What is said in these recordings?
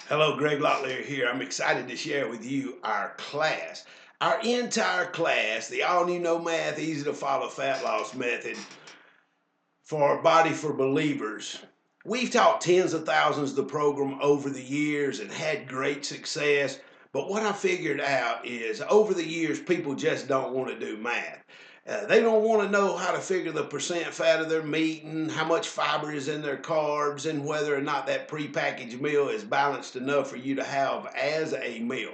Hello, Greg Locklear here. I'm excited to share with you our class. Our entire class, the all new no math, easy to follow fat loss method for Body for Believers. We've taught tens of thousands of the program over the years and had great success. But what I figured out is over the years, people just don't want to do math. They don't want to know how to figure the percent fat of their meat and how much fiber is in their carbs and whether or not that prepackaged meal is balanced enough for you to have as a meal.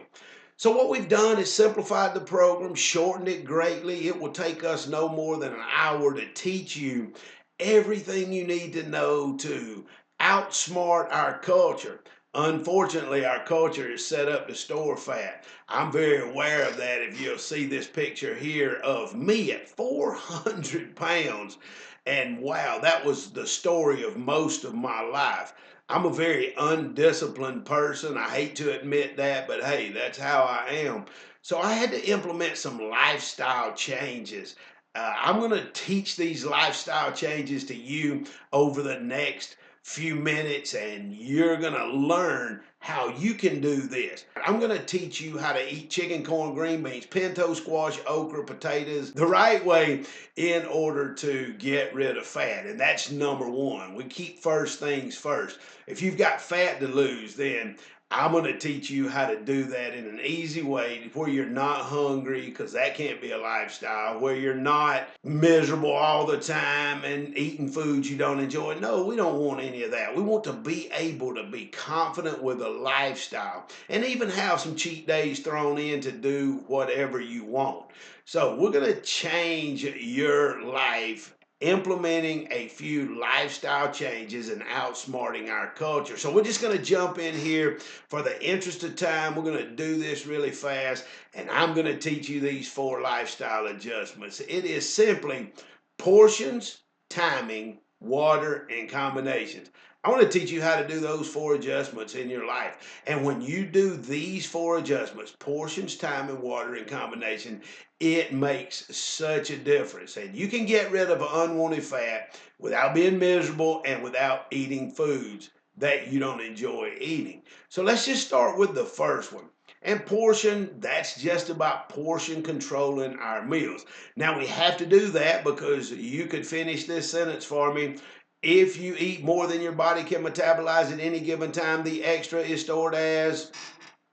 So what we've done is simplified the program, shortened it greatly. It will take us no more than an hour to teach you everything you need to know to outsmart our culture. Unfortunately, our culture is set up to store fat. I'm very aware of that. If you'll see this picture here of me at 400 pounds, and wow, that was the story of most of my life. I'm a very undisciplined person. I hate to admit that, but hey, that's how I am. So I had to implement some lifestyle changes. I'm going to teach these lifestyle changes to you over the next few minutes, and you're going to learn how you can do this. I'm going to teach you how to eat chicken, corn, green beans, pinto squash, okra, potatoes the right way in order to get rid of fat. And that's number one. We keep first things first. If you've got fat to lose, then I'm going to teach you how to do that in an easy way where you're not hungry, because that can't be a lifestyle, where you're not miserable all the time and eating foods you don't enjoy. No, we don't want any of that. We want to be able to be confident with a lifestyle and even have some cheat days thrown in to do whatever you want. So we're going to change your life implementing a few lifestyle changes and outsmarting our culture. So we're just going to jump in here for the interest of time. We're going to do this really fast, and I'm going to teach you these 4 lifestyle adjustments. It is simply portions, timing, water, and combinations. I want to teach you how to do those 4 adjustments in your life. And when you do these 4 adjustments, portions, time, and water in combination, it makes such a difference. And you can get rid of unwanted fat without being miserable and without eating foods that you don't enjoy eating. So let's just start with the first one. And portion, that's just about portion controlling our meals. Now we have to do that because you could finish this sentence for me. If you eat more than your body can metabolize at any given time, the extra is stored as,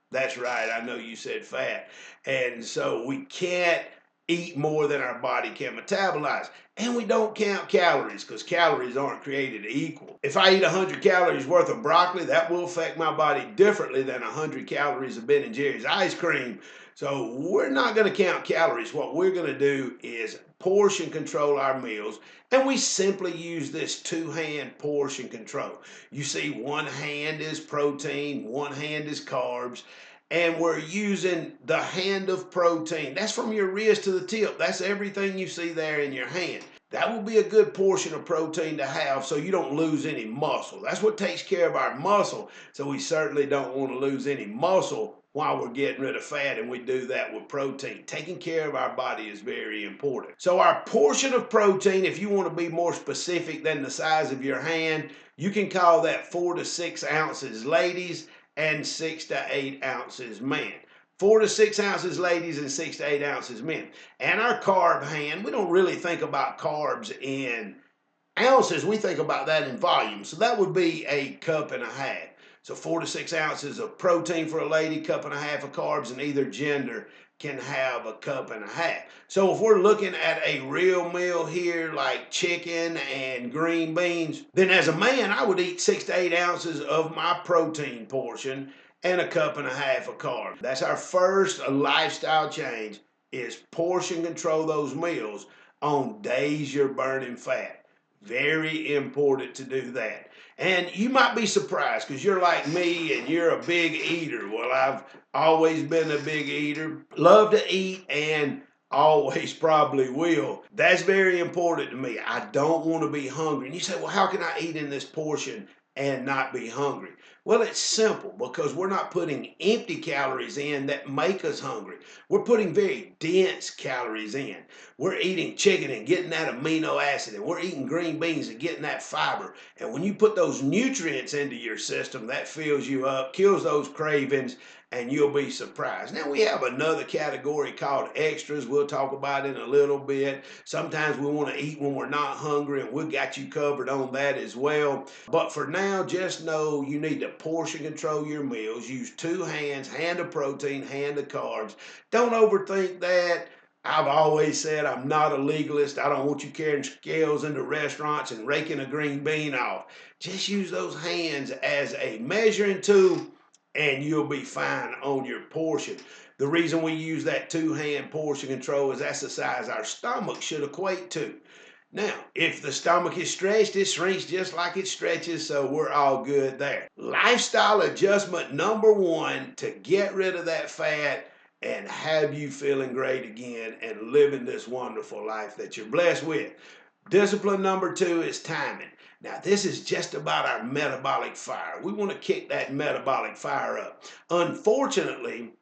that's right, I know you said fat. And so we can't eat more than our body can metabolize. And we don't count calories because calories aren't created equal. If I eat 100 calories worth of broccoli, that will affect my body differently than 100 calories of Ben and Jerry's ice cream. So we're not going to count calories. What we're going to do is portion control our meals, and we simply use this 2-hand portion control. You see, one hand is protein, one hand is carbs, and we're using the hand of protein. That's from your wrist to the tip. That's everything you see there in your hand. That will be a good portion of protein to have so you don't lose any muscle. That's what takes care of our muscle. So we certainly don't want to lose any muscle while we're getting rid of fat, and we do that with protein. Taking care of our body is very important. So our portion of protein, if you want to be more specific than the size of your hand, you can call that 4 to 6 ounces, ladies, and 6 to 8 ounces, men. 4 to 6 ounces, ladies, and 6 to 8 ounces, men. And our carb hand, we don't really think about carbs in ounces. We think about that in volume. So that would be a cup and a half. So 4 to 6 ounces of protein for a lady, cup and a half of carbs, and either gender can have a cup and a half. So if we're looking at a real meal here like chicken and green beans, then as a man, I would eat 6 to 8 ounces of my protein portion and a cup and a half of carbs. That's our first lifestyle change, is portion control those meals on days you're burning fat. Very important to do that. And you might be surprised because you're like me and you're a big eater. Well, I've always been a big eater, love to eat, and always probably will. That's very important to me. I don't want to be hungry. And you say, well, how can I eat in this portion and not be hungry? Well, it's simple because we're not putting empty calories in that make us hungry. We're putting very dense calories in. We're eating chicken and getting that amino acid, and we're eating green beans and getting that fiber. And when you put those nutrients into your system, that fills you up, kills those cravings, and you'll be surprised. Now, we have another category called extras. We'll talk about in a little bit. Sometimes we want to eat when we're not hungry, and we've got you covered on that as well. But for now, just know you need to portion control your meals. Use two hands, hand of protein, hand of carbs. Don't overthink that. I've always said I'm not a legalist. I don't want you carrying scales into restaurants and raking a green bean off. Just use those hands as a measuring tool and you'll be fine on your portion. The reason we use that two-hand portion control is that's the size our stomach should equate to. Now, if the stomach is stretched, it shrinks just like it stretches, so we're all good there. Lifestyle adjustment number one to get rid of that fat and have you feeling great again and living this wonderful life that you're blessed with. Discipline number two is timing. Now, this is just about our metabolic fire. We want to kick that metabolic fire up. Unfortunately,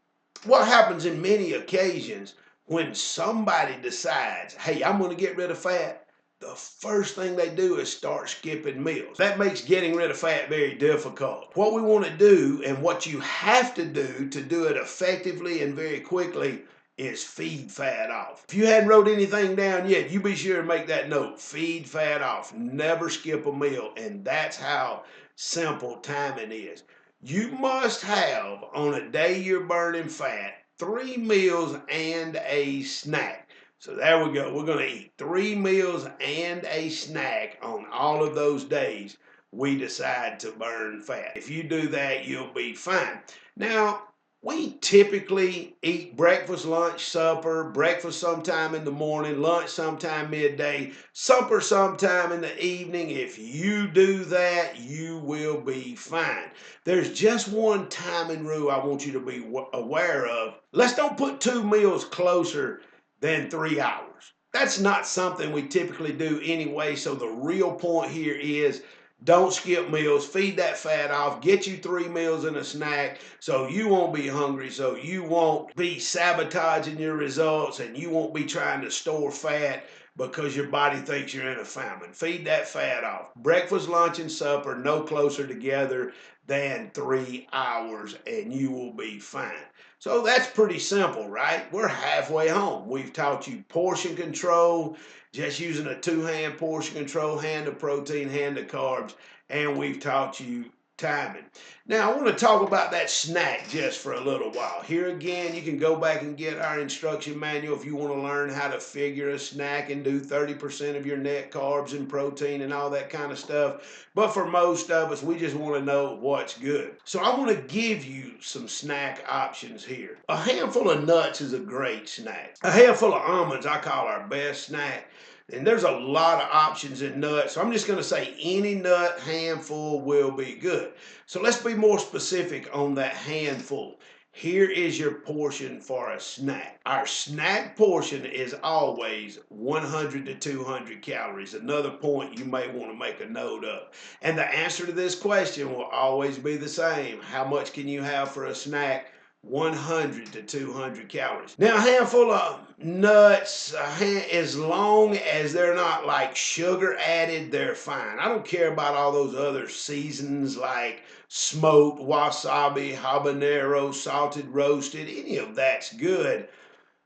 what happens in many occasions when somebody decides, hey, I'm going to get rid of fat, the first thing they do is start skipping meals. That makes getting rid of fat very difficult. What we want to do and what you have to do it effectively and very quickly is feed fat off. If you hadn't wrote anything down yet, you be sure to make that note. Feed fat off. Never skip a meal. And that's how simple timing is. You must have, on a day you're burning fat, 3 meals and a snack. So there we go. We're going to eat 3 meals and a snack on all of those days we decide to burn fat. If you do that, you'll be fine. Now, we typically eat breakfast, lunch, supper, breakfast sometime in the morning, lunch sometime midday, supper sometime in the evening. If you do that, you will be fine. There's just one timing rule I want you to be aware of. Let's don't put 2 meals closer than 3 hours. That's not something we typically do anyway, so the real point here is don't skip meals, feed that fat off, get you 3 meals and a snack so you won't be hungry, so you won't be sabotaging your results and you won't be trying to store fat because your body thinks you're in a famine. Feed that fat off. Breakfast, lunch, and supper no closer together than 3 hours and you will be fine. So that's pretty simple, right? We're halfway home. We've taught you portion control, just using a two-hand portion control, hand of protein, hand of carbs, and we've taught you timing. Now, I want to talk about that snack just for a little while. Here again, you can go back and get our instruction manual if you want to learn how to figure a snack and do 30% of your net carbs and protein and all that kind of stuff. But for most of us, we just want to know what's good. So I want to give you some snack options here. A handful of nuts is a great snack. A handful of almonds I call our best snack. And there's a lot of options in nuts. So I'm just going to say any nut handful will be good. So let's be more specific on that handful. Here is your portion for a snack. Our snack portion is always 100 to 200 calories. Another point you may want to make a note of. And the answer to this question will always be the same. How much can you have for a snack? 100 to 200 calories. Now, a handful of nuts, as long as they're not like sugar added, they're fine. I don't care about all those other seasons like smoked, wasabi, habanero, salted, roasted. Any of that's good.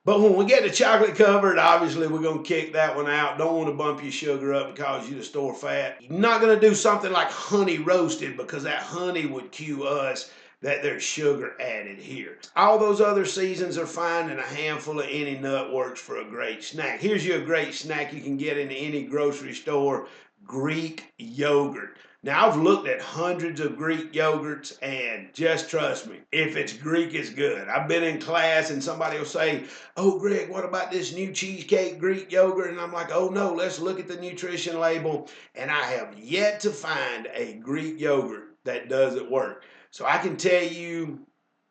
But when we get the chocolate covered, obviously we're going to kick that one out. Don't want to bump your sugar up and cause you to store fat. You're not going to do something like honey roasted because that honey would cue us that there's sugar added here. All those other seasons are fine, and a handful of any nut works for a great snack. Here's you a great snack you can get in any grocery store: Greek yogurt. Now, I've looked at hundreds of Greek yogurts, and just trust me, if it's Greek, it's good. I've been in class, and somebody will say, oh, Greg, what about this new cheesecake Greek yogurt? And I'm like, oh, no, let's look at the nutrition label. And I have yet to find a Greek yogurt that doesn't work. So I can tell you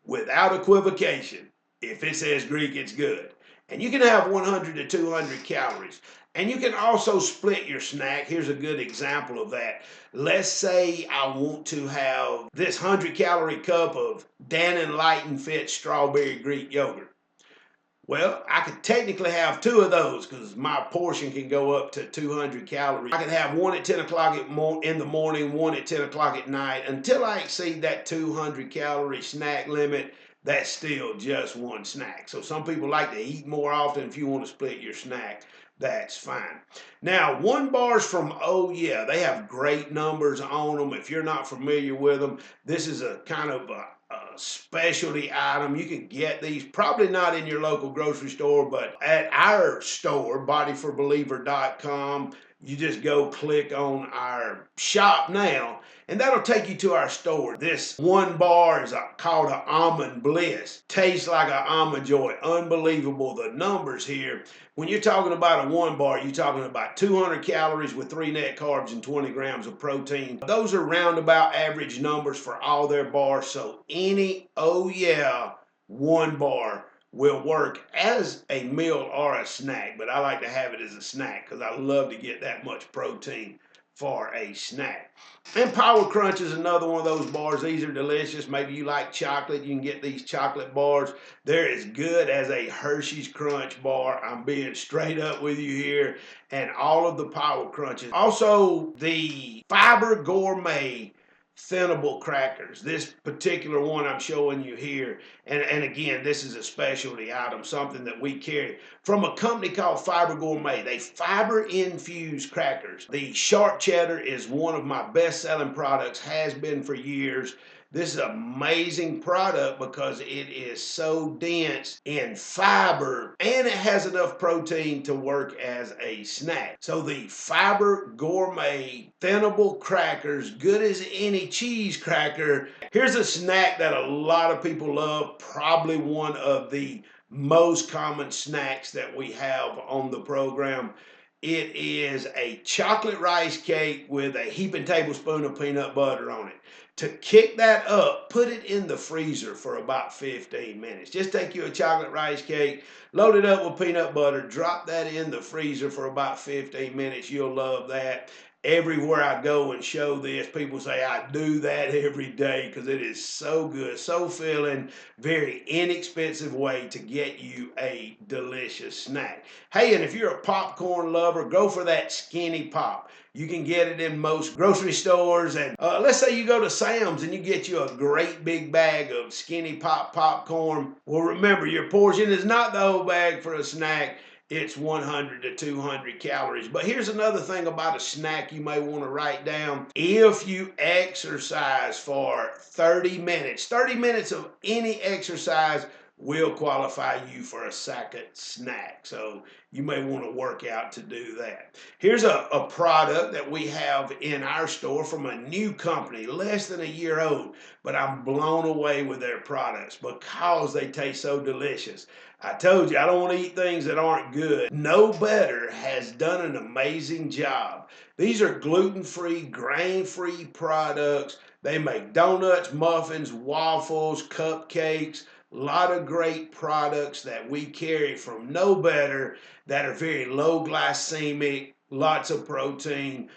without equivocation, if it says Greek, it's good. And you can have 100 to 200 calories. And you can also split your snack. Here's a good example of that. Let's say I want to have this 100-calorie cup of Dannon Light and Fit strawberry Greek yogurt. Well, I could technically have two of those because my portion can go up to 200 calories. I can have one at 10 o'clock in the morning, one at 10 o'clock at night. Until I exceed that 200 calorie snack limit, that's still just one snack. So some people like to eat more often. If you want to split your snack, that's fine. Now, one bars from Oh Yeah, they have great numbers on them. If you're not familiar with them, this is a kind of a specialty item. You can get these probably not in your local grocery store, but at our store, bodyforbeliever.com. You just go click on our shop now, and that'll take you to our store. This one bar is called an Almond Bliss. Tastes like an Almond Joy. Unbelievable. The numbers here. When you're talking about a one bar, you're talking about 200 calories with 3 net carbs and 20 grams of protein. Those are roundabout average numbers for all their bars. So any Oh Yeah one bar will work as a meal or a snack, but I like to have it as a snack because I love to get that much protein for a snack. And Power Crunch is another one of those bars. These are delicious. Maybe you like chocolate. You can get these chocolate bars. They're as good as a Hershey's Crunch bar. I'm being straight up with you here. And all of the Power Crunches. Also, the Fiber Gourmet thinnable crackers. This particular one I'm showing you here, and again, this is a specialty item, something that we carry from a company called Fiber Gourmet. They fiber infused crackers. The sharp cheddar is one of my best selling products, has been for years. This is an amazing product because it is so dense in fiber and it has enough protein to work as a snack. So the Fiber Gourmet thinnable crackers, good as any cheese cracker. Here's a snack that a lot of people love, probably one of the most common snacks that we have on the program. It is a chocolate rice cake with a heaping tablespoon of peanut butter on it. To kick that up, put it in the freezer for about 15 minutes. Just take you a chocolate rice cake, load it up with peanut butter, drop that in the freezer for about 15 minutes. You'll love that. Everywhere I go and show this, people say I do that every day because it is so good, so filling, very inexpensive way to get you a delicious snack. Hey, and if you're a popcorn lover, go for that Skinny Pop. You can get it in most grocery stores. And let's say you go to Sam's and you get you a great big bag of Skinny Pop popcorn. Well, remember, your portion is not the whole bag for a snack. It's 100 to 200 calories. But here's another thing about a snack you may want to write down. If you exercise for 30 minutes of any exercise will qualify you for a second snack. So you may want to work out to do that. Here's a product that we have in our store from a new company, less than a year old, but I'm blown away with their products because they taste so delicious. I told you, I don't want to eat things that aren't good. No Better has done an amazing job. These are gluten-free, grain-free products. They make donuts, muffins, waffles, cupcakes, a lot of great products that we carry from No Better that are very low glycemic, lots of protein,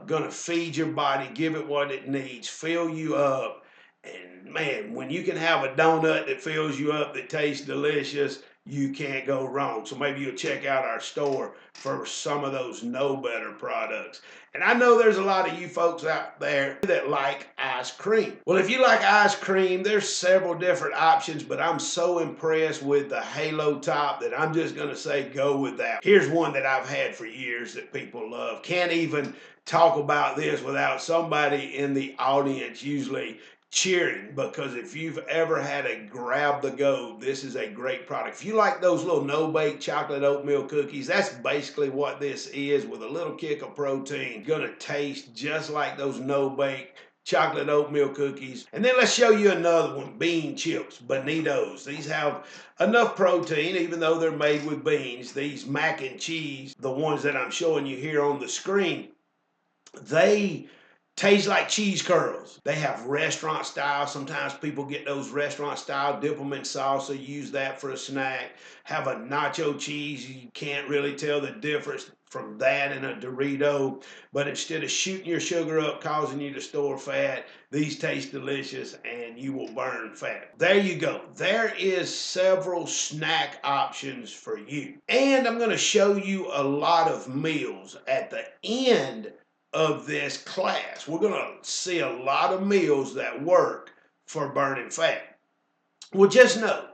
gonna feed your body, give it what it needs, fill you up. And man, when you can have a donut that fills you up, that tastes delicious, you can't go wrong. So maybe you'll check out our store for some of those No Better products. And I know there's a lot of you folks out there that like ice cream. Well, if you like ice cream, there's several different options, but I'm so impressed with the Halo Top that I'm just going to say go with that. Here's one that I've had for years that people love. Can't even talk about this without somebody in the audience usually cheering, because if you've ever had a grab the go, this is a great product. If you like those little no-bake chocolate oatmeal cookies, that's basically what this is with a little kick of protein. Gonna taste just like those no-bake chocolate oatmeal cookies. And then let's show you another one, bean chips, Bonitos. These have enough protein, even though they're made with beans. These mac and cheese, the ones that I'm showing you here on the screen, they Tastes like cheese curls. They have restaurant style. Sometimes people get those restaurant style, dip them in salsa, use that for a snack. Have a nacho cheese. You can't really tell the difference from that and a Dorito. But instead of shooting your sugar up, causing you to store fat, these taste delicious and you will burn fat. There you go. There is several snack options for you. And I'm going to show you a lot of meals at the end of this class. We're going to see a lot of meals that work for burning fat. Well, just know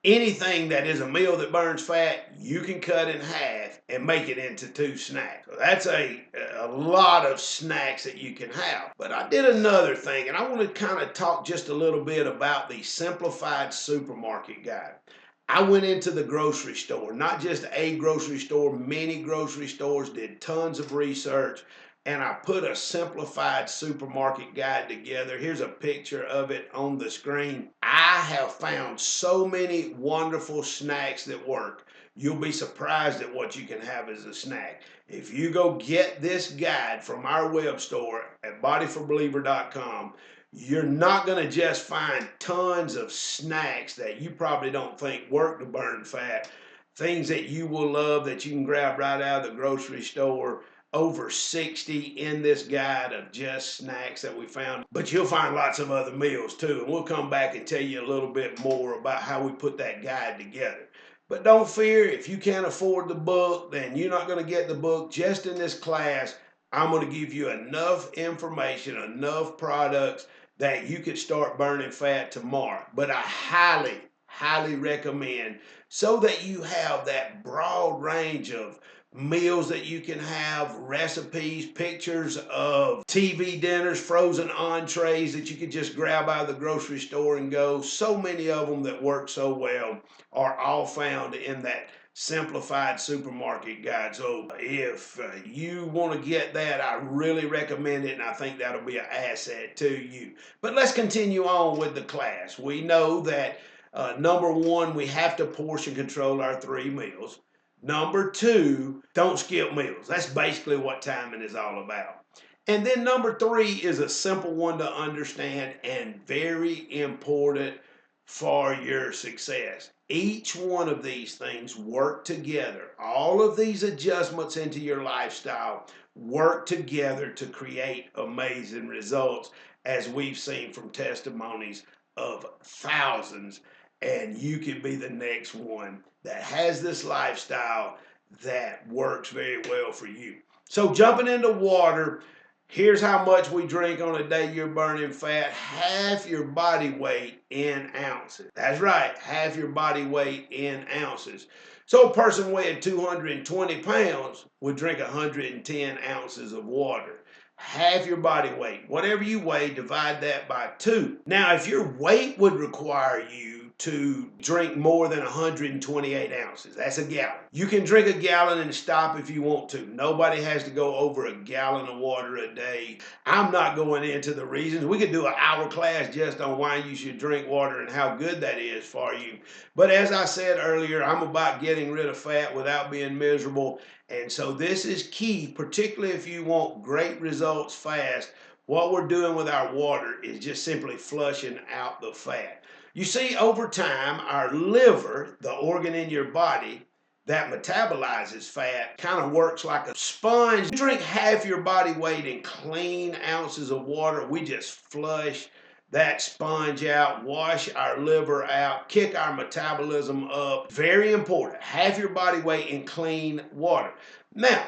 anything that is a meal that burns fat, you can cut in half and make it into 2 snacks. So that's a lot of snacks that you can have. But I did another thing, and I want to kind of talk just a little bit about the Simplified Supermarket Guide. I went into the grocery store, not just a grocery store, many grocery stores, did tons of research, and I put a simplified supermarket guide together. Here's a picture of it on the screen. I have found so many wonderful snacks that work. You'll be surprised at what you can have as a snack. If you go get this guide from our web store at bodyforbeliever.com, you're not going to just find tons of snacks that you probably don't think work to burn fat. Things that you will love that you can grab right out of the grocery store. Over 60 in this guide of just snacks that we found. But you'll find lots of other meals too. And we'll come back and tell you a little bit more about how we put that guide together. But don't fear, if you can't afford the book, then you're not going to get the book. Just in this class, I'm going to give you enough information, enough products that you could start burning fat tomorrow. But I highly recommend, so that you have that broad range of meals that you can have, recipes, pictures of TV dinners, frozen entrees that you could just grab out of the grocery store and go. So many of them that work so well are all found in that simplified supermarket guide. So if you want to get that, I really recommend it, and I think that'll be an asset to you. But let's continue on with the class. We know that number one, we have to portion control our 3 meals. Number 2, don't skip meals. That's basically what timing is all about. And then number 3 is a simple one to understand and very important for your success. Each one of these things work together. All of these adjustments into your lifestyle work together to create amazing results, as we've seen from testimonies of thousands. And you can be the next one that has this lifestyle that works very well for you. So jumping into water, here's how much we drink on a day you're burning fat. Half your body weight in ounces. That's right, half your body weight in ounces. So a person weighing 220 pounds would drink 110 ounces of water. Half your body weight. Whatever you weigh, divide that by 2. Now, if your weight would require you to drink more than 128 ounces, that's a gallon. You can drink a gallon and stop if you want to. Nobody has to go over a gallon of water a day. I'm not going into the reasons. We could do an hour class just on why you should drink water and how good that is for you. But as I said earlier, I'm about getting rid of fat without being miserable. And so this is key, particularly if you want great results fast. What we're doing with our water is just simply flushing out the fat. You see, over time, our liver, the organ in your body that metabolizes fat, kind of works like a sponge. You drink half your body weight in clean ounces of water, we just flush that sponge out, wash our liver out, kick our metabolism up. Very important. Half your body weight in clean water. Now,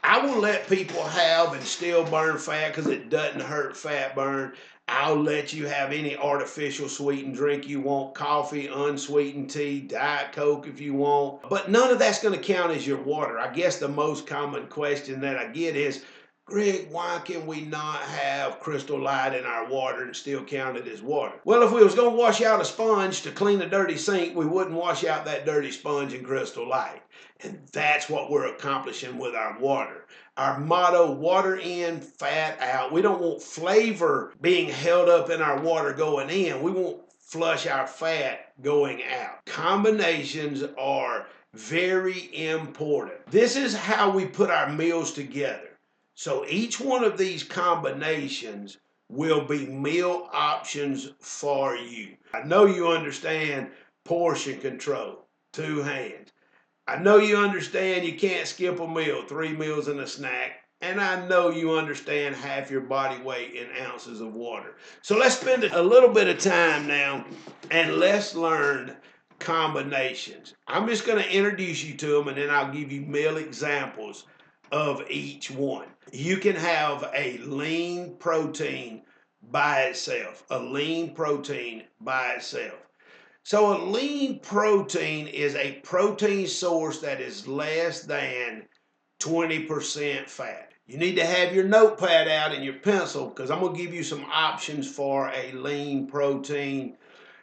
I will let people have and still burn fat because it doesn't hurt fat burn. I'll let you have any artificial sweetened drink you want, coffee, unsweetened tea, Diet Coke if you want. But none of that's going to count as your water. I guess the most common question that I get is, Greg, why can we not have Crystal Light in our water and still count it as water? Well, if we was going to wash out a sponge to clean a dirty sink, we wouldn't wash out that dirty sponge in Crystal Light. And that's what we're accomplishing with our water. Our motto, water in, fat out. We don't want flavor being held up in our water going in. We want flush our fat going out. Combinations are very important. This is how we put our meals together. So each one of these combinations will be meal options for you. I know you understand portion control, 2 hands. I know you understand you can't skip a meal, 3 meals and a snack. And I know you understand half your body weight in ounces of water. So let's spend a little bit of time now and let's learn combinations. I'm just going to introduce you to them and then I'll give you meal examples of each one. You can have a lean protein by itself, a lean protein by itself. So a lean protein is a protein source that is less than 20% fat. You need to have your notepad out and your pencil because I'm going to give you some options for a lean protein.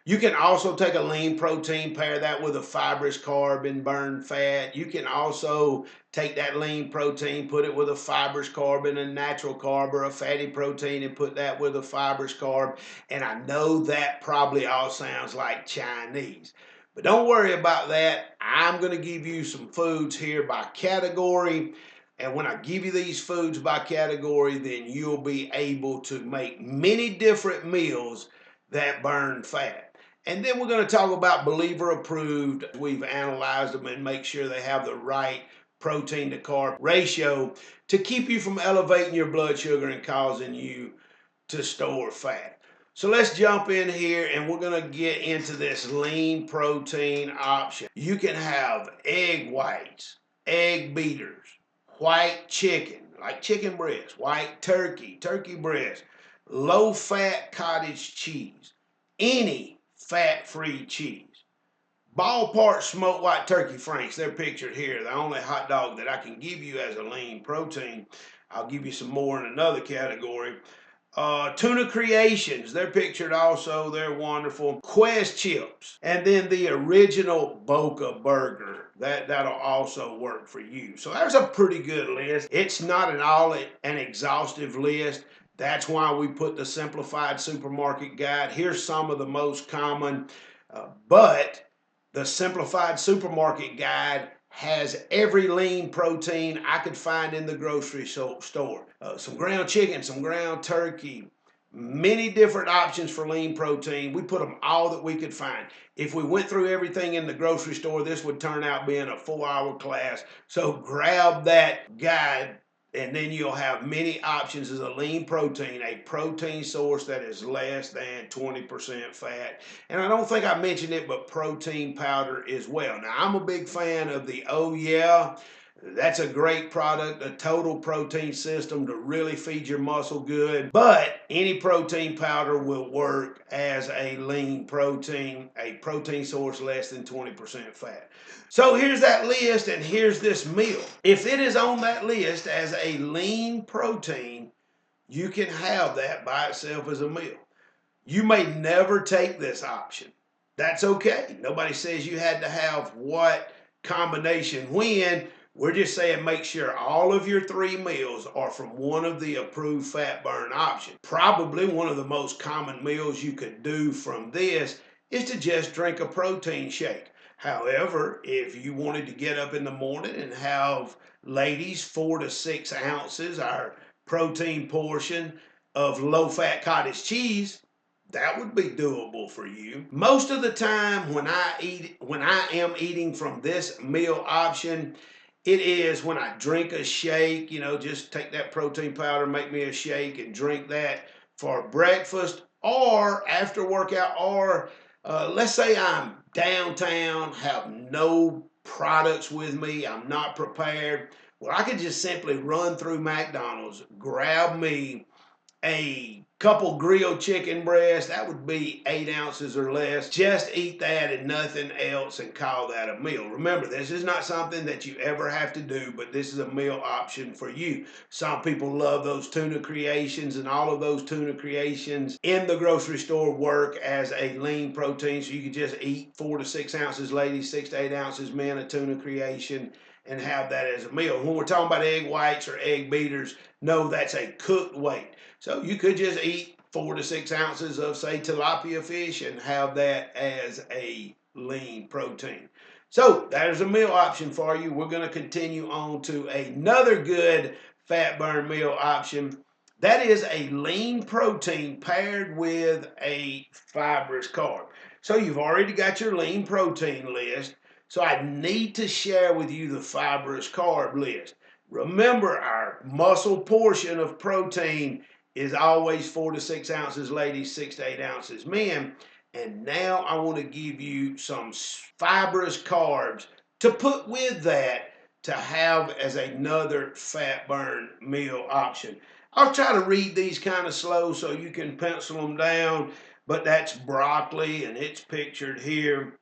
You can also take a lean protein, pair that with a fibrous carb and burn fat. You can also take that lean protein, put it with a fibrous carb and a natural carb or a fatty protein and put that with a fibrous carb. And I know that probably all sounds like Chinese. But don't worry about that. I'm going to give you some foods here by category. And when I give you these foods by category, then you'll be able to make many different meals that burn fat. And then we're going to talk about believer approved. We've analyzed them and make sure they have the right protein to carb ratio to keep you from elevating your blood sugar and causing you to store fat. So let's jump in here and we're going to get into this lean protein option. You can have egg whites, egg beaters, white chicken, like chicken breast, white turkey, turkey breast, low fat cottage cheese, any fat-free cheese. Ballpark smoked white turkey franks, they're pictured here. The only hot dog that I can give you as a lean protein. I'll give you some more in another category. Tuna Creations, they're pictured also, they're wonderful. Quest chips, and then the original Boca burger, that'll also work for you. So there's a pretty good list. It's not an exhaustive list. That's why we put the Simplified Supermarket Guide. Here's some of the most common, but the Simplified Supermarket Guide has every lean protein I could find in the grocery store. Some ground chicken, some ground turkey, many different options for lean protein. We put them all that we could find. If we went through everything in the grocery store, this would turn out being a 4-hour class. So grab that guide and then you'll have many options as a lean protein, a protein source that is less than 20% fat. And I don't think I mentioned it, but protein powder as well. Now, I'm a big fan of the Oh Yeah. That's a great product, a total protein system to really feed your muscle good. But any protein powder will work as a lean protein, a protein source less than 20% fat. So here's that list and here's this meal. If it is on that list as a lean protein, you can have that by itself as a meal. You may never take this option. That's okay. Nobody says you had to have what combination when. We're just saying make sure all of your 3 meals are from one of the approved fat burn options. Probably one of the most common meals you could do from this is to just drink a protein shake. However, if you wanted to get up in the morning and have, ladies, 4 to 6 ounces, our protein portion of low-fat cottage cheese, that would be doable for you. Most of the time when I am eating from this meal option, it is when I drink a shake, just take that protein powder, make me a shake and drink that for breakfast or after workout, or let's say I'm downtown, have no products with me, I'm not prepared. Well, I could just simply run through McDonald's, grab me a couple grilled chicken breasts, that would be 8 ounces or less. Just eat that and nothing else and call that a meal. Remember, this is not something that you ever have to do, but this is a meal option for you. Some people love those tuna creations, and all of those tuna creations in the grocery store work as a lean protein, so you can just eat 4 to 6 ounces, ladies, 6 to 8 ounces, men, a tuna creation, and have that as a meal. When we're talking about egg whites or egg beaters, no, that's a cooked weight. So you could just eat 4 to 6 ounces of, say, tilapia fish and have that as a lean protein. So that is a meal option for you. We're going to continue on to another good fat burn meal option. That is a lean protein paired with a fibrous carb. So you've already got your lean protein list. So I need to share with you the fibrous carb list. Remember, our muscle portion of protein is always 4 to 6 ounces, ladies, 6 to 8 ounces, men. And now I want to give you some fibrous carbs to put with that to have as another fat burn meal option. I'll try to read these kind of slow so you can pencil them down, but that's broccoli and it's pictured here.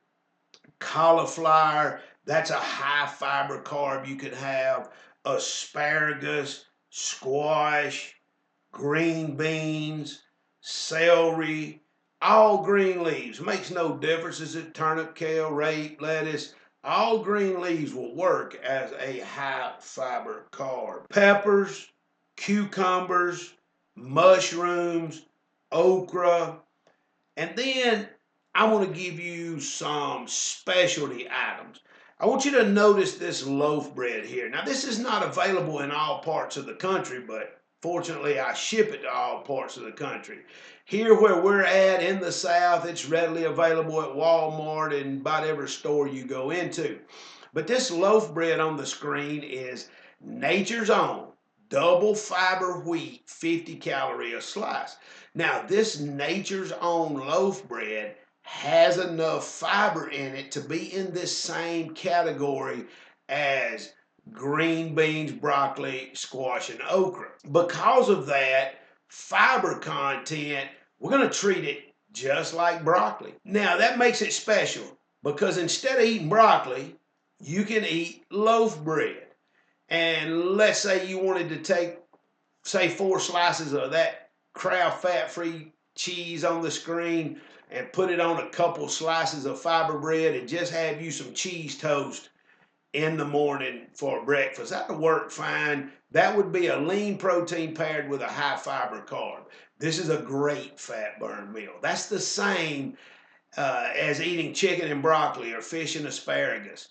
Cauliflower, that's a high fiber carb you could have. Asparagus, squash, green beans, celery, all green leaves. Makes no difference. Is it turnip, kale, rape, lettuce? All green leaves will work as a high fiber carb. Peppers, cucumbers, mushrooms, okra, and then I want to give you some specialty items. I want you to notice this loaf bread here. Now, this is not available in all parts of the country, but fortunately, I ship it to all parts of the country. Here, where we're at in the South, it's readily available at Walmart and about every store you go into. But this loaf bread on the screen is Nature's Own double fiber wheat, 50 calorie a slice. Now, this Nature's Own loaf bread has enough fiber in it to be in this same category as green beans, broccoli, squash, and okra. Because of that fiber content, we're going to treat it just like broccoli. Now, that makes it special because instead of eating broccoli, you can eat loaf bread. And let's say you wanted to take, say, 4 slices of that Kraft fat-free cheese on the screen and put it on a couple slices of fiber bread and just have you some cheese toast in the morning for breakfast. That would work fine. That would be a lean protein paired with a high fiber carb. This is a great fat burn meal. That's the same as eating chicken and broccoli or fish and asparagus.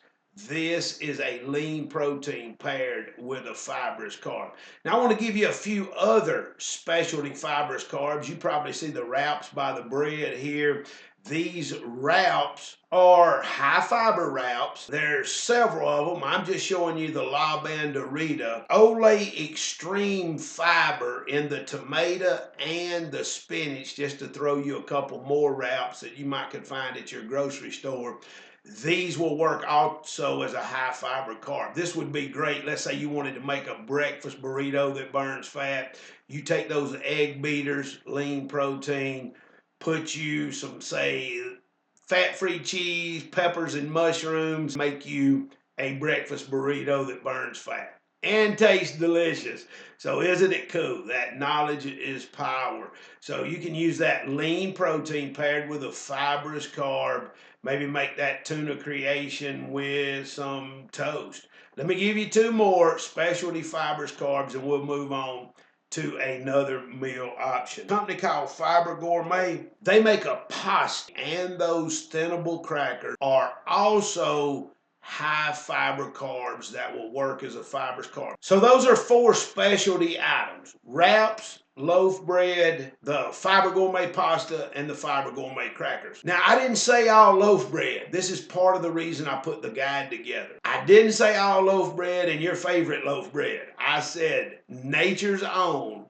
This is a lean protein paired with a fibrous carb. Now, I want to give you a few other specialty fibrous carbs. You probably see the wraps by the bread here. These wraps are high fiber wraps. There's several of them. I'm just showing you the La Banderita. Olay Extreme Fiber in the tomato and the spinach, just to throw you a couple more wraps that you might could find at your grocery store. These will work also as a high fiber carb. This would be great. Let's say you wanted to make a breakfast burrito that burns fat. You take those egg beaters, lean protein, put you some, say, fat-free cheese, peppers, and mushrooms, make you a breakfast burrito that burns fat and tastes delicious. So isn't it cool? That knowledge is power. So you can use that lean protein paired with a fibrous carb. Maybe make that tuna creation with some toast. Let me give you 2 more specialty fibrous carbs and we'll move on to another meal option. A company called Fiber Gourmet, they make a pasta, and those thinnable crackers are also high fiber carbs that will work as a fibrous carb. So those are 4 specialty items: wraps, loaf bread, the Fiber Gourmet pasta, and the Fiber Gourmet crackers. Now, I didn't say all loaf bread. This is part of the reason I put the guide together. I didn't say all loaf bread and your favorite loaf bread. I said Nature's Own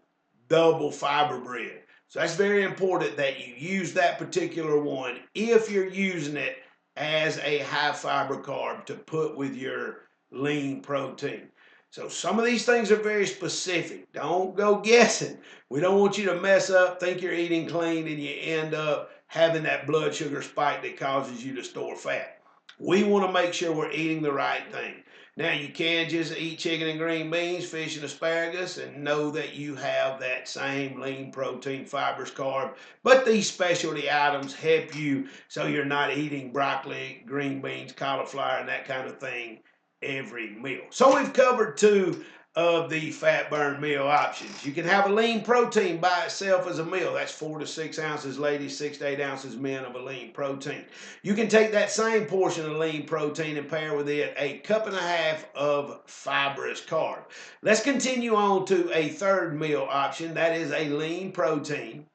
double fiber bread. So that's very important that you use that particular one if you're using it as a high fiber carb to put with your lean protein. So some of these things are very specific. Don't go guessing. We don't want you to mess up, think you're eating clean, and you end up having that blood sugar spike that causes you to store fat. We want to make sure we're eating the right thing. Now, you can just eat chicken and green beans, fish and asparagus, and know that you have that same lean protein fibrous carb. But these specialty items help you so you're not eating broccoli, green beans, cauliflower, and that kind of thing every meal. So we've covered 2 of the fat burn meal options. You can have a lean protein by itself as a meal. That's 4 to 6 ounces, ladies, 6 to 8 ounces, men, of a lean protein. You can take that same portion of lean protein and pair with it a cup and a half of fibrous carb. Let's continue on to a third meal option. That is a lean protein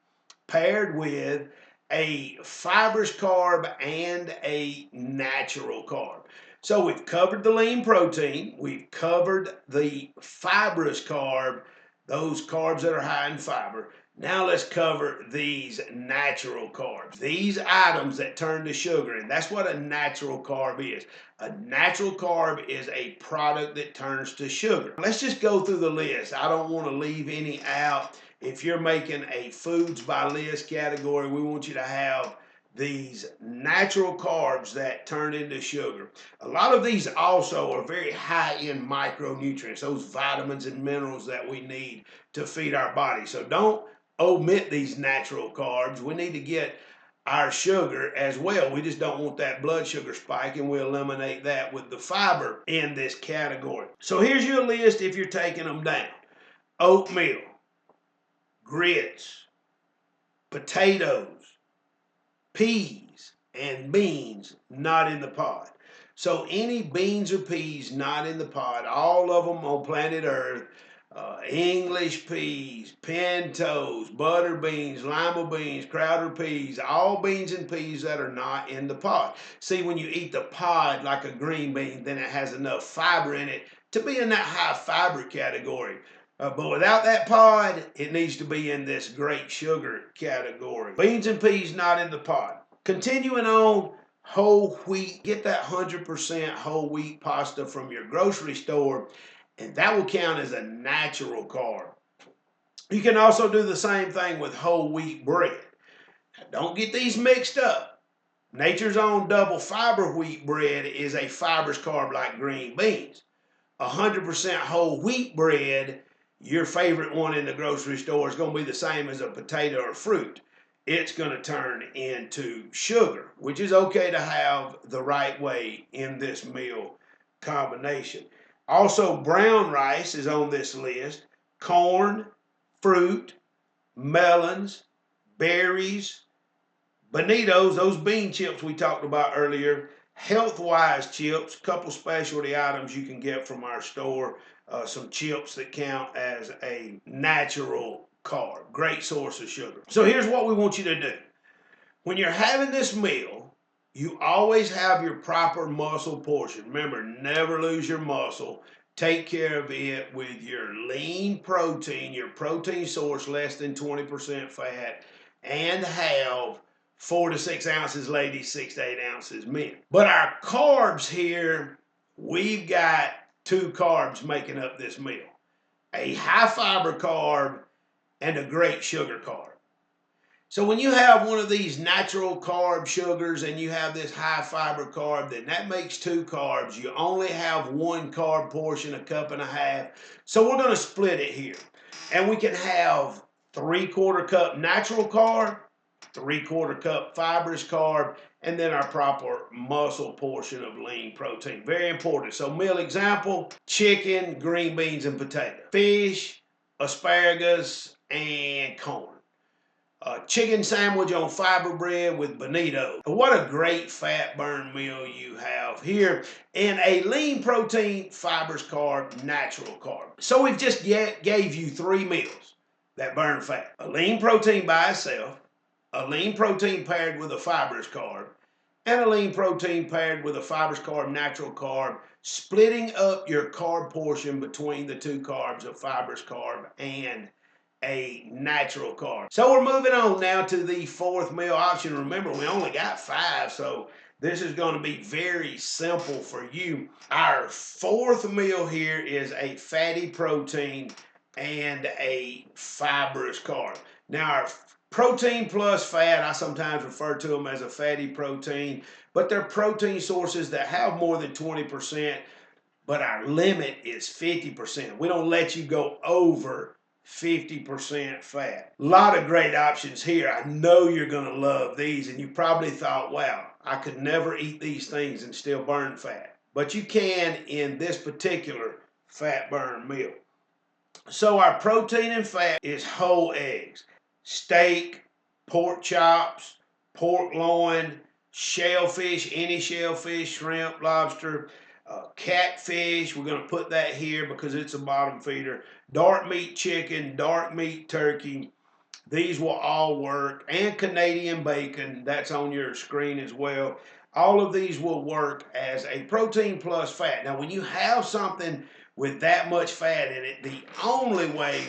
paired with a fibrous carb and a natural carb. So we've covered the lean protein, we've covered the fibrous carb, those carbs that are high in fiber. Now let's cover these natural carbs, these items that turn to sugar, and that's what a natural carb is. A natural carb is a product that turns to sugar. Let's just go through the list. I don't want to leave any out. If you're making a foods by list category, we want you to have these natural carbs that turn into sugar. A lot of these also are very high in micronutrients, those vitamins and minerals that we need to feed our body. So don't omit these natural carbs. We need to get our sugar as well. We just don't want that blood sugar spike, and we eliminate that with the fiber in this category. So here's your list if you're taking them down. Oatmeal, grits, potatoes, peas, and beans not in the pod. So any beans or peas not in the pod, all of them on planet Earth, English peas, pintos, butter beans, lima beans, Crowder peas, all beans and peas that are not in the pod. See, when you eat the pod like a green bean, then it has enough fiber in it to be in that high fiber category. But without that pod, it needs to be in this great sugar category. Beans and peas not in the pod. Continuing on, whole wheat. Get that 100% whole wheat pasta from your grocery store, and that will count as a natural carb. You can also do the same thing with whole wheat bread. Now, don't get these mixed up. Nature's Own double fiber wheat bread is a fibrous carb like green beans. 100% whole wheat bread, your favorite one in the grocery store, is going to be the same as a potato or fruit. It's going to turn into sugar, which is okay to have the right way in this meal combination. Also, brown rice is on this list. Corn, fruit, melons, berries, bonitos, those bean chips we talked about earlier, health-wise chips, a couple specialty items you can get from our store, some chips that count as a natural carb, great source of sugar. So here's what we want you to do. When you're having this meal, you always have your proper muscle portion. Remember, never lose your muscle. Take care of it with your lean protein, your protein source less than 20% fat, and have 4 to 6 ounces, ladies, 6 to 8 ounces, men. But our carbs here, we've got 2 carbs making up this meal. A high fiber carb and a great sugar carb. So when you have one of these natural carb sugars and you have this high fiber carb, then that makes 2 carbs. You only have 1 carb portion, a cup and a half. So we're going to split it here. And we can have 3/4 cup natural carb, 3/4 cup fibrous carb, and then our proper muscle portion of lean protein. Very important. So meal example, chicken, green beans, and potato. Fish, asparagus, and corn. Chicken sandwich on fiber bread with bonito. What a great fat burn meal you have here in a lean protein, fibrous carb, natural carb. So we've just gave you 3 meals that burn fat. A lean protein by itself, a lean protein paired with a fibrous carb, and a lean protein paired with a fibrous carb, natural carb, splitting up your carb portion between the 2 carbs of fibrous carb and a natural carb. So we're moving on now to the 4th meal option. Remember, we only got 5, so this is going to be very simple for you. Our 4th meal here is a fatty protein and a fibrous carb. Now, our protein plus fat, I sometimes refer to them as a fatty protein, but they're protein sources that have more than 20%, but our limit is 50%. We don't let you go over 50% fat. A lot of great options here. I know you're going to love these, and you probably thought, wow, I could never eat these things and still burn fat. But you can in this particular fat burn meal. So our protein and fat is whole eggs, steak, pork chops, pork loin, shellfish, any shellfish, shrimp, lobster, catfish. We're going to put that here because it's a bottom feeder. Dark meat chicken, dark meat turkey. These will all work. And Canadian bacon, that's on your screen as well. All of these will work as a protein plus fat. Now, when you have something with that much fat in it, the only way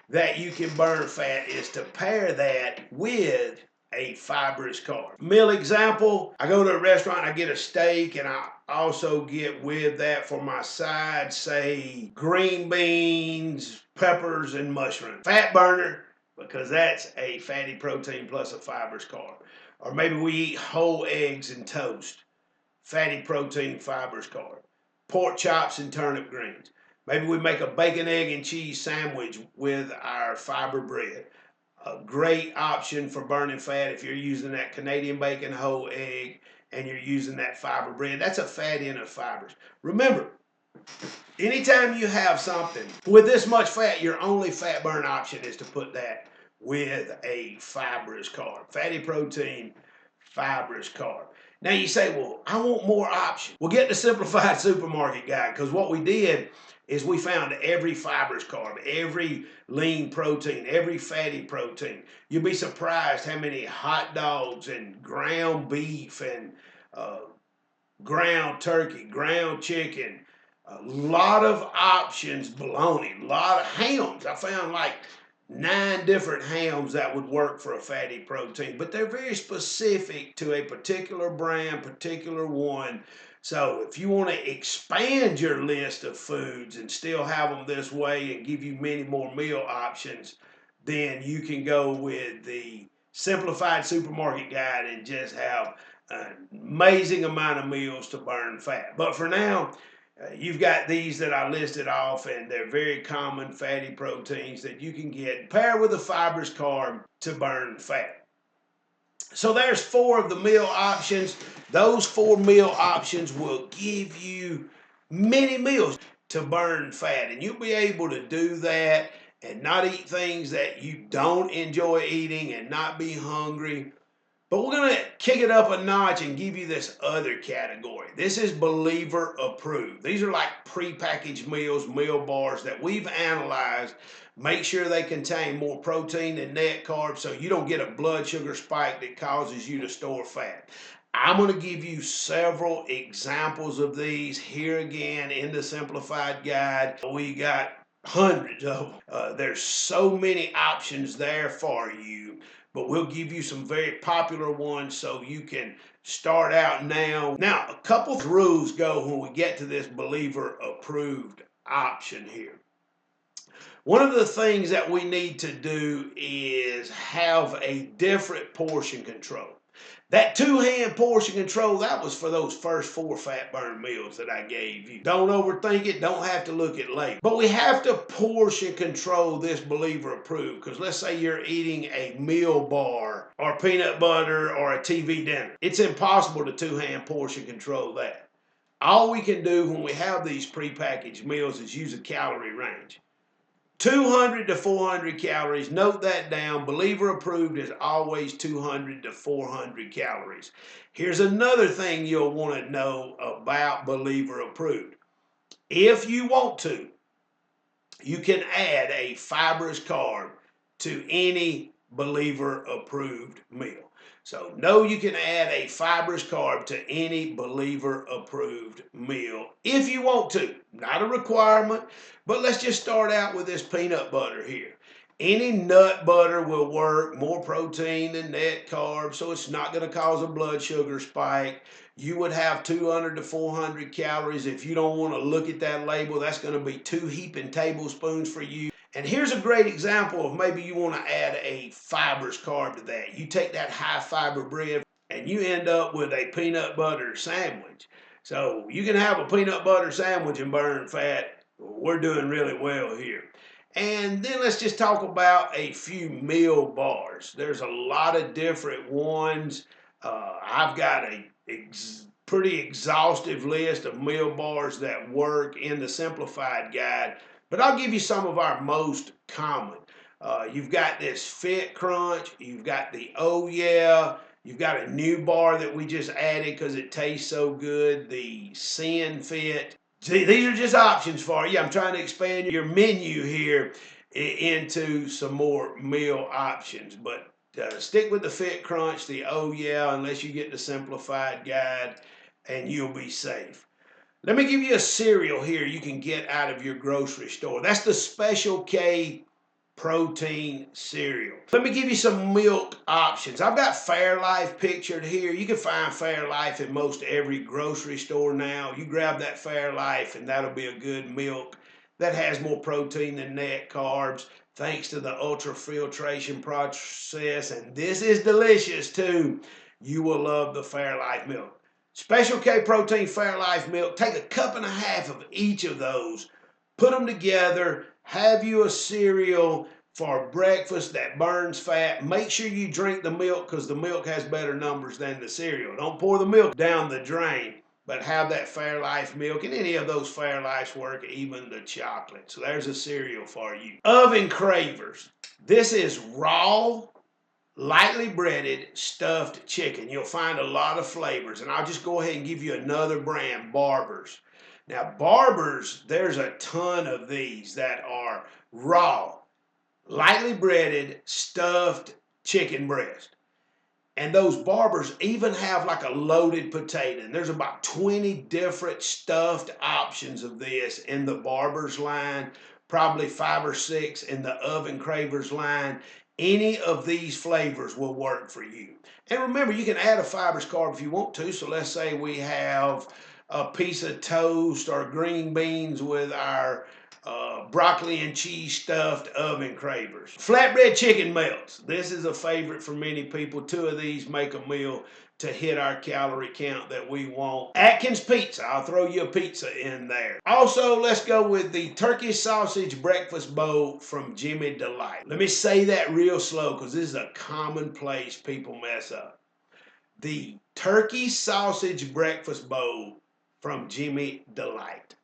that you can burn fat is to pair that with a fibrous carb. Meal example, I go to a restaurant, I get a steak, and I also get with that for my side, say, green beans, peppers, and mushrooms. Fat burner, because that's a fatty protein plus a fibrous carb. Or maybe we eat whole eggs and toast, fatty protein, fibrous carb. Pork chops and turnip greens. Maybe we make a bacon, egg, and cheese sandwich with our fiber bread. A great option for burning fat if you're using that Canadian bacon, whole egg, and you're using that fiber bread. That's a fat in of fibers. Remember, anytime you have something with this much fat, your only fat burn option is to put that with a fibrous carb. Fatty protein, fibrous carb. Now you say, well, I want more options. Well, get the Simplified Supermarket Guide, because what we did is we found every fibrous carb, every lean protein, every fatty protein. You'll be surprised how many hot dogs and ground beef and ground turkey, ground chicken, a lot of options, bologna, a lot of hams. I found like 9 different hams that would work for a fatty protein, but they're very specific to a particular brand, particular one. So if you want to expand your list of foods and still have them this way and give you many more meal options, then you can go with the Simplified Supermarket Guide and just have an amazing amount of meals to burn fat. But for now, you've got these that I listed off, and they're very common fatty proteins that you can get. Pair with a fibrous carb to burn fat. So there's 4 of the meal options. Those 4 meal options will give you many meals to burn fat, and you'll be able to do that and not eat things that you don't enjoy eating and not be hungry. But we're going to kick it up a notch and give you this other category. This is believer approved. These are like prepackaged meals, meal bars that we've analyzed. Make sure they contain more protein than net carbs so you don't get a blood sugar spike that causes you to store fat. I'm going to give you several examples of these here again in the Simplified Guide. We got hundreds of them. There's so many options there for you, but we'll give you some very popular ones so you can start out now. Now, a couple of rules go when we get to this believer approved option here. One of the things that we need to do is have a different portion control. That 2-hand portion control, that was for those first 4 fat burn meals that I gave you. Don't overthink it, don't have to look at label. But we have to portion control this believer approved, because let's say you're eating a meal bar or peanut butter or a TV dinner. It's impossible to 2-hand portion control that. All we can do when we have these prepackaged meals is use a calorie range. 200 to 400 calories. Note that down. Believer approved is always 200 to 400 calories. Here's another thing you'll want to know about believer approved. If you want to, you can add a fibrous carb to any believer approved meal. So know you can add a fibrous carb to any believer approved meal if you want to. Not a requirement, but let's just start out with this peanut butter here. Any nut butter will work, more protein than net carbs, so it's not going to cause a blood sugar spike. You would have 200 to 400 calories. If you don't want to look at that label, that's going to be 2 heaping tablespoons for you. And here's a great example of maybe you want to add a fibrous carb to that. You take that high fiber bread and you end up with a peanut butter sandwich. So you can have a peanut butter sandwich and burn fat. We're doing really well here. And then let's just talk about a few meal bars. There's a lot of different ones. I've got a pretty exhaustive list of meal bars that work in the Simplified Guide. But I'll give you some of our most common. You've got this Fit Crunch, you've got the Oh Yeah, you've got a new bar that we just added because it tastes so good, the Sin Fit. See, these are just options for you. I'm trying to expand your menu here into some more meal options, but stick with the Fit Crunch, the Oh Yeah, unless you get the Simplified guide, and you'll be safe. Let me give you a cereal here you can get out of your grocery store. That's the Special K protein cereal. Let me give you some milk options. I've got Fairlife pictured here. You can find Fairlife in most every grocery store now. You grab that Fairlife and that'll be a good milk that has more protein than net carbs thanks to the ultrafiltration process. And this is delicious too. You will love the Fairlife milk. Special K protein Fairlife milk. Take a cup and a half of each of those. Put them together. Have you a cereal for breakfast that burns fat. Make sure you drink the milk because the milk has better numbers than the cereal. Don't pour the milk down the drain, but have that Fairlife milk, and any of those Fairlifes work, even the chocolate. So there's a cereal for you. Oven cravers. This is raw, lightly breaded, stuffed chicken. You'll find a lot of flavors, and I'll just go ahead and give you another brand, Barber's. Now, Barber's, there's a ton of these that are raw, lightly breaded, stuffed chicken breast. And those Barbers even have like a loaded potato. And there's about 20 different stuffed options of this in the Barbers line, probably 5 or 6 in the Oven Cravers line. Any of these flavors will work for you. And remember, you can add a fibrous carb if you want to. So let's say we have a piece of toast or green beans with our broccoli and cheese stuffed Oven Cravers. Flatbread chicken melts. This is a favorite for many people. 2 of these make a meal to hit our calorie count that we want. Atkins pizza. I'll throw you a pizza in there. Also, let's go with the turkey sausage breakfast bowl from Jimmy Delight. Let me say that real slow because this is a common place people mess up. The turkey sausage breakfast bowl from Jimmy Delight.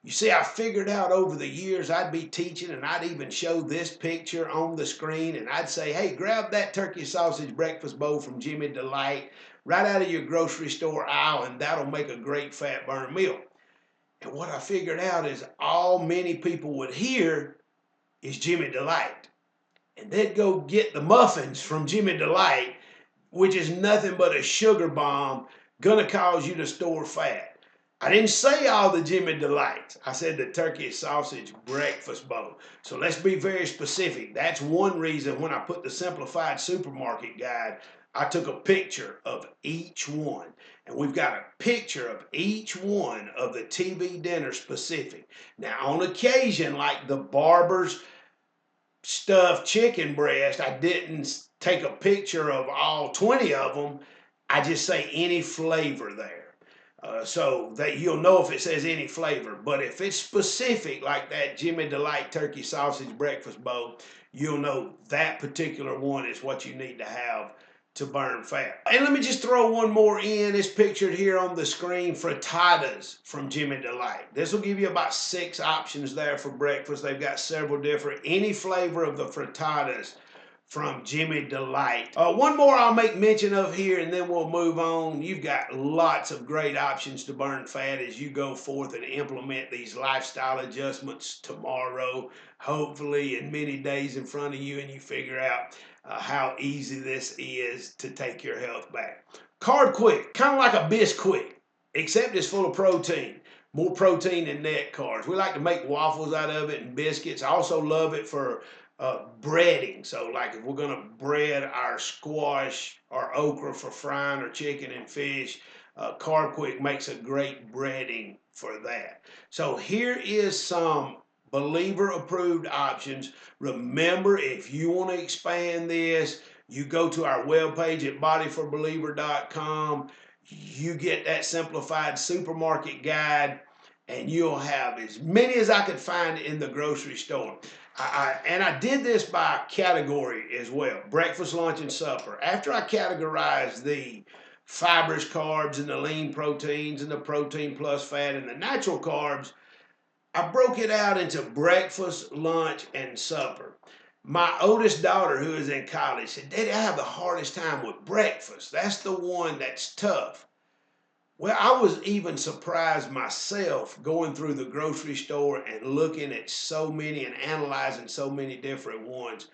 You see, I figured out over the years I'd be teaching and I'd even show this picture on the screen and I'd say, hey, grab that turkey sausage breakfast bowl from Jimmy Delight right out of your grocery store aisle and that'll make a great fat burn meal. And what I figured out is all many people would hear is Jimmy Delight. And they'd go get the muffins from Jimmy Delight, which is nothing but a sugar bomb, gonna cause you to store fat. I didn't say all the Jimmy Delights. I said the turkey sausage breakfast bowl. So let's be very specific. That's one reason when I put the Simplified Supermarket Guide, I took a picture of each one. And we've got a picture of each one of the TV dinner specific. Now, on occasion, like the Barber's stuffed chicken breast, I didn't take a picture of all 20 of them. I just say any flavor there. So that you'll know if it says any flavor. But if it's specific, like that Jimmy Delight turkey sausage breakfast bowl, you'll know that particular one is what you need to have to burn fat. And let me just throw one more in. It's pictured here on the screen, frittatas from Jimmy Delight. This will give you about 6 options there for breakfast. They've got several different, any flavor of the frittatas from Jimmy Delight. One more I'll make mention of here and then we'll move on. You've got lots of great options to burn fat as you go forth and implement these lifestyle adjustments tomorrow, hopefully in many days in front of you, and you figure out how easy this is to take your health back. Carb Quick, kind of like a Bisquick, except it's full of protein. More protein than net carbs. We like to make waffles out of it and biscuits. I also love it for breading. So like if we're gonna bread our squash or okra for frying or chicken and fish, Carb Quick makes a great breading for that. So here is some believer approved options. Remember, if you want to expand this, you go to our webpage at bodyforbeliever.com. You get that Simplified Supermarket Guide and you'll have as many as I could find in the grocery store. And I did this by category as well, breakfast, lunch, and supper. After I categorized the fibrous carbs and the lean proteins and the protein plus fat and the natural carbs, I broke it out into breakfast, lunch, and supper. My oldest daughter, who is in college, said, Daddy, I have the hardest time with breakfast. That's the one that's tough. Well, I was even surprised myself going through the grocery store and looking at so many and analyzing so many different ones.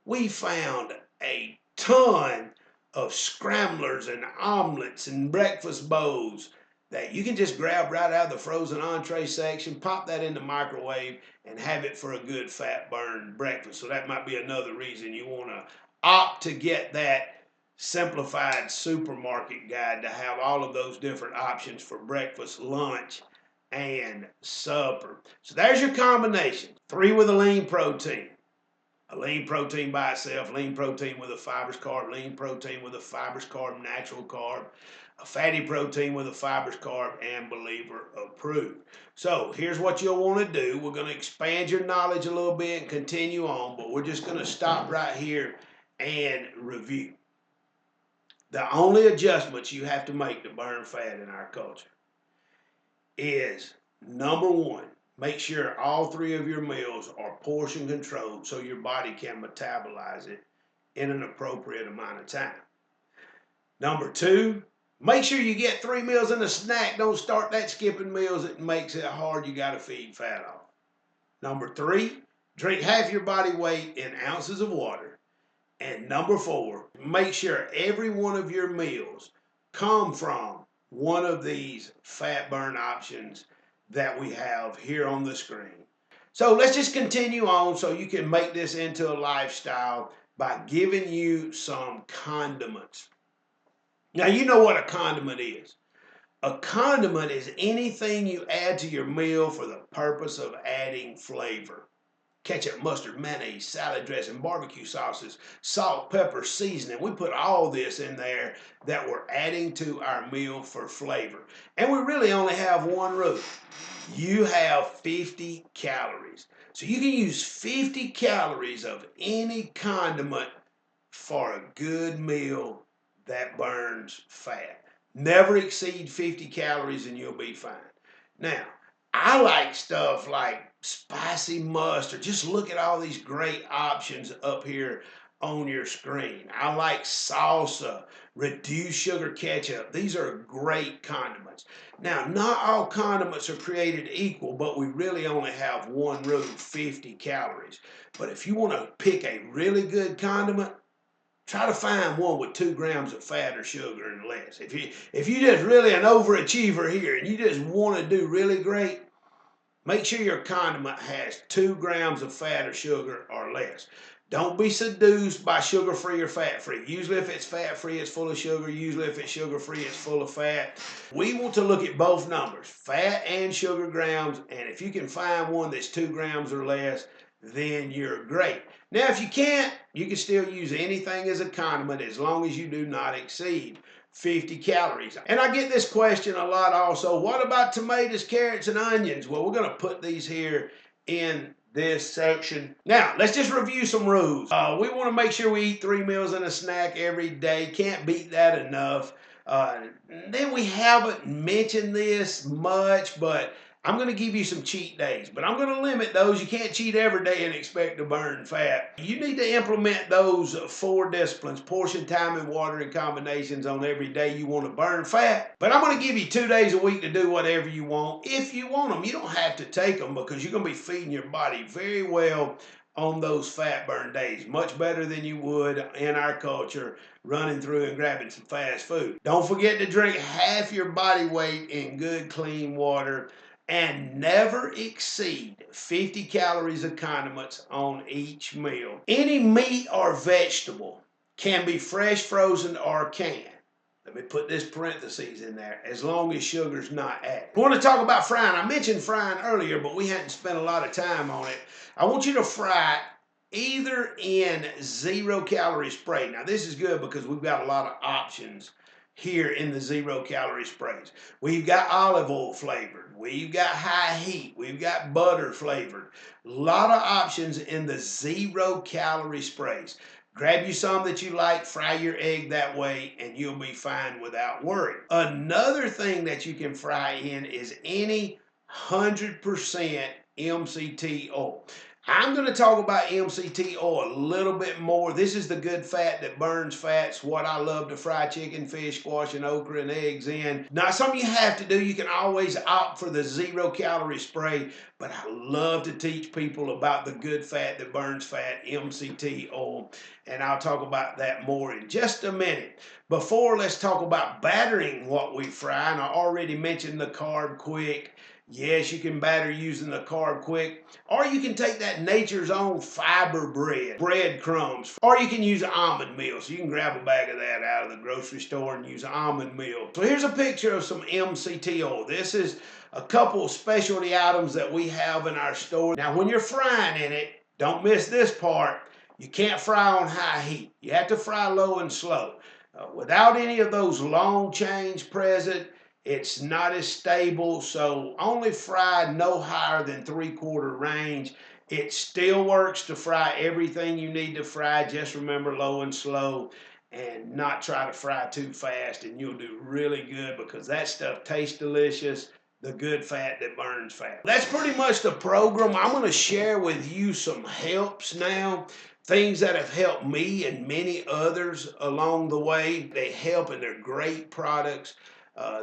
We found a ton of scramblers and omelets and breakfast bowls that you can just grab right out of the frozen entree section, pop that in the microwave, and have it for a good fat burn breakfast. So that might be another reason you want to opt to get that simplified supermarket guide to have all of those different options for breakfast, lunch, and supper. So there's your combination. 3 with a lean protein. A lean protein by itself, lean protein with a fibrous carb, lean protein with a fibrous carb, natural carb, a fatty protein with a fibrous carb, and believer approved. So here's what you'll want to do. We're going to expand your knowledge a little bit and continue on, but we're just going to stop right here and review. The only adjustments you have to make to burn fat in our culture is, number one, make sure all 3 of your meals are portion controlled so your body can metabolize it in an appropriate amount of time. Number 2, make sure you get 3 meals and a snack. Don't start that skipping meals. It makes it hard. You got to feed fat off. Number 3, drink half your body weight in ounces of water. And number 4, make sure every one of your meals come from one of these fat burn options that we have here on the screen. So let's just continue on so you can make this into a lifestyle by giving you some condiments. Now, you know what a condiment is. A condiment is anything you add to your meal for the purpose of adding flavor. Ketchup, mustard, mayonnaise, salad dressing, barbecue sauces, salt, pepper, seasoning. We put all this in there that we're adding to our meal for flavor. And we really only have one rule. You have 50 calories. So you can use 50 calories of any condiment for a good meal that burns fat. Never exceed 50 calories and you'll be fine. Now, I like stuff like spicy mustard. Just look at all these great options up here on your screen. I like salsa, reduced sugar ketchup. These are great condiments. Now, not all condiments are created equal, but we really only have one rule, 50 calories. But if you want to pick a really good condiment, try to find one with 2 grams of fat or sugar and less. If you just really an overachiever here and you just want to do really great, make sure your condiment has 2 grams of fat or sugar or less. Don't be seduced by sugar-free or fat-free. Usually if it's fat-free, it's full of sugar. Usually if it's sugar-free, it's full of fat. We want to look at both numbers, fat and sugar grams, and if you can find one that's 2 grams or less, then you're great. Now, if you can't, you can still use anything as a condiment as long as you do not exceed 50 calories. And I get this question a lot also. What about tomatoes, carrots, and onions? Well, we're going to put these here in this section. Now, let's just review some rules. We want to make sure we eat 3 meals and a snack every day. Can't beat that enough. Then we haven't mentioned this much, but I'm going to give you some cheat days, but I'm going to limit those. You can't cheat every day and expect to burn fat. You need to implement those 4 disciplines, portion, time, and water and combinations on every day you want to burn fat. But I'm going to give you 2 days a week to do whatever you want. If you want them, you don't have to take them because you're going to be feeding your body very well on those fat burn days, much better than you would in our culture running through and grabbing some fast food. Don't forget to drink half your body weight in good, clean water. And never exceed 50 calories of condiments on each meal. Any meat or vegetable can be fresh, frozen, or canned. Let me put this parentheses in there, as long as sugar's not added. I want to talk about frying. I mentioned frying earlier, but we hadn't spent a lot of time on it. I want you to fry it either in 0-calorie spray. Now, this is good because we've got a lot of options here in the 0-calorie sprays. We've got olive oil flavored. We've got high heat. We've got butter flavored. A lot of options in the 0-calorie sprays. Grab you some that you like, fry your egg that way, and you'll be fine without worry. Another thing that you can fry in is any 100% MCT oil. I'm going to talk about MCT oil a little bit more. This is the good fat that burns fats, what I love to fry chicken, fish, squash, and okra and eggs in. Now, something you have to do, you can always opt for the 0-calorie spray, but I love to teach people about the good fat that burns fat, MCT oil, and I'll talk about that more in just a minute. Before, let's talk about battering what we fry, and I already mentioned the Carb Quick. Yes, you can batter using the Carb Quick, or you can take that Nature's Own fiber bread crumbs, or you can use almond meal. So you can grab a bag of that out of the grocery store and use almond meal. So here's a picture of some MCT oil. This is a couple of specialty items that we have in our store. Now, when you're frying in it, don't miss this part. You can't fry on high heat. You have to fry low and slow. Without any of those long chains present, it's not as stable, so only fry no higher than 3/4 range. It still works to fry everything you need to fry. Just remember low and slow and not try to fry too fast, and you'll do really good because that stuff tastes delicious. The good fat that burns fat. That's pretty much the program. I'm going to share with you some helps now. Things that have helped me and many others along the way. They help and they're great products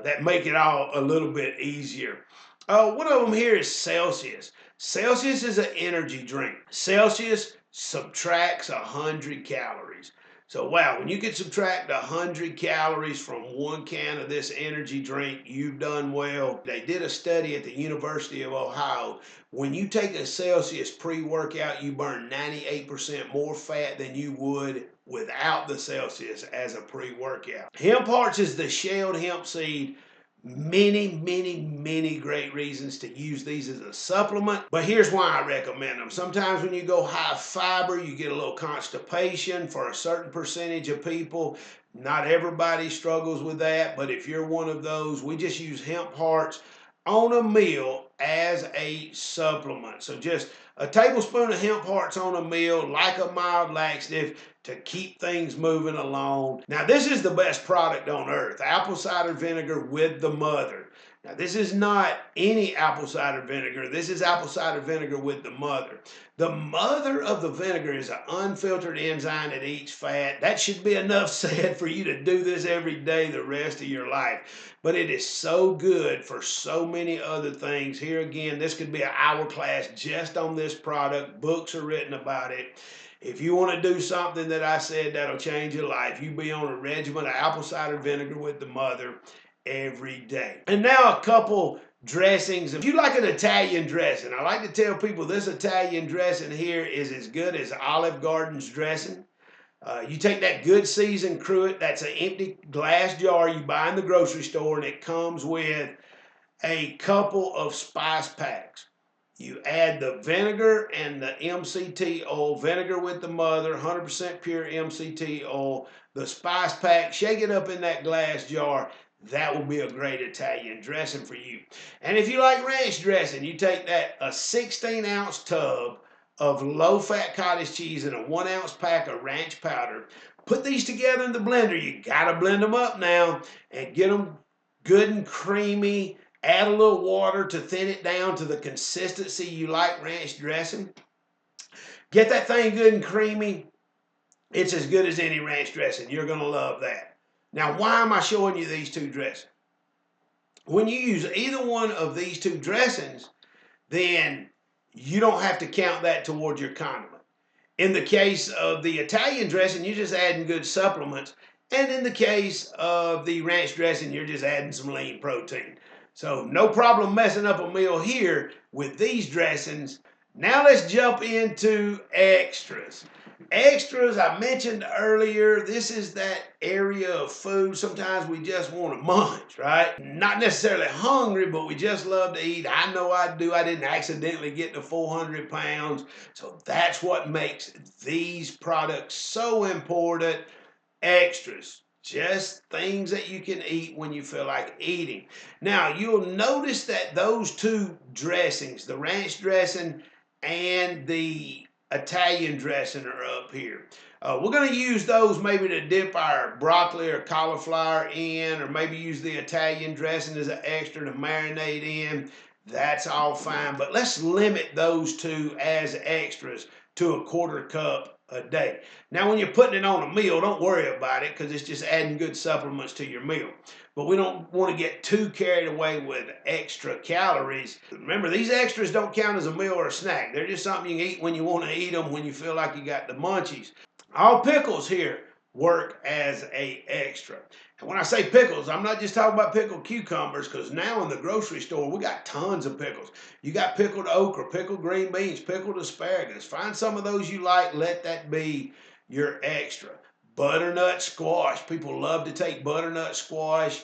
that make it all a little bit easier. One of them here is Celsius. Celsius is an energy drink. Celsius subtracts 100 calories. So wow, when you can subtract 100 calories from one can of this energy drink, you've done well. They did a study at the University of Ohio. When you take a Celsius pre-workout, you burn 98% more fat than you would without the Celsius as a pre-workout. Hemp hearts is the shelled hemp seed. Many great reasons to use these as a supplement, but here's why I recommend them. Sometimes when you go high fiber, you get a little constipation for a certain percentage of people. Not everybody struggles with that, but if you're one of those, we just use hemp hearts on a meal as a supplement. So just a tablespoon of hemp hearts on a meal, like a mild laxative, to keep things moving along. Now, this is the best product on earth, apple cider vinegar with the mother. Now, this is not any apple cider vinegar. This is apple cider vinegar with the mother. The mother of the vinegar is an unfiltered enzyme that eats fat. That should be enough said for you to do this every day the rest of your life. But it is so good for so many other things. Here again, this could be an hour class just on this product. Books are written about it. If you want to do something that I said that'll change your life, you be on a regimen of apple cider vinegar with the mother every day. And now a couple dressings. If you like an Italian dressing, I like to tell people this Italian dressing here is as good as Olive Garden's dressing. You take that good seasoned cruet, that's an empty glass jar you buy in the grocery store, and it comes with a couple of spice packs. You add the vinegar and the MCT oil, vinegar with the mother, 100% pure MCT oil, the spice pack, shake it up in that glass jar. That will be a great Italian dressing for you. And if you like ranch dressing, you take that, a 16-ounce tub of low-fat cottage cheese and a 1-ounce pack of ranch powder. Put these together in the blender. You got to blend them up now and get them good and creamy. Add a little water to thin it down to the consistency you like ranch dressing. Get that thing good and creamy. It's as good as any ranch dressing. You're going to love that. Now, why am I showing you these two dressings? When you use either one of these two dressings, then you don't have to count that towards your condiment. In the case of the Italian dressing, you're just adding good supplements. And in the case of the ranch dressing, you're just adding some lean protein. So no problem messing up a meal here with these dressings. Now let's jump into extras. Extras, I mentioned earlier, this is that area of food. Sometimes we just want to munch, right? Not necessarily hungry, but we just love to eat. I know I do. I didn't accidentally get to 400 pounds. So that's what makes these products so important. Extras. Just things that you can eat when you feel like eating. Now, you'll notice that those two dressings, the ranch dressing and the Italian dressing, are up here. We're going to use those maybe to dip our broccoli or cauliflower in, or maybe use the Italian dressing as an extra to marinate in. that's all fine. But let's limit those two as extras to a quarter cup a day. Now, when you're putting it on a meal, don't worry about it because it's just adding good supplements to your meal. But we don't want to get too carried away with extra calories. Remember, these extras don't count as a meal or a snack. They're just something you can eat when you want to eat them, when you feel like you got the munchies. All pickles here work as a extra. And when I say pickles, I'm not just talking about pickled cucumbers, because now in the grocery store, we got tons of pickles. You got pickled okra, pickled green beans, pickled asparagus. Find some of those you like, let that be your extra. Butternut squash. People love to take butternut squash,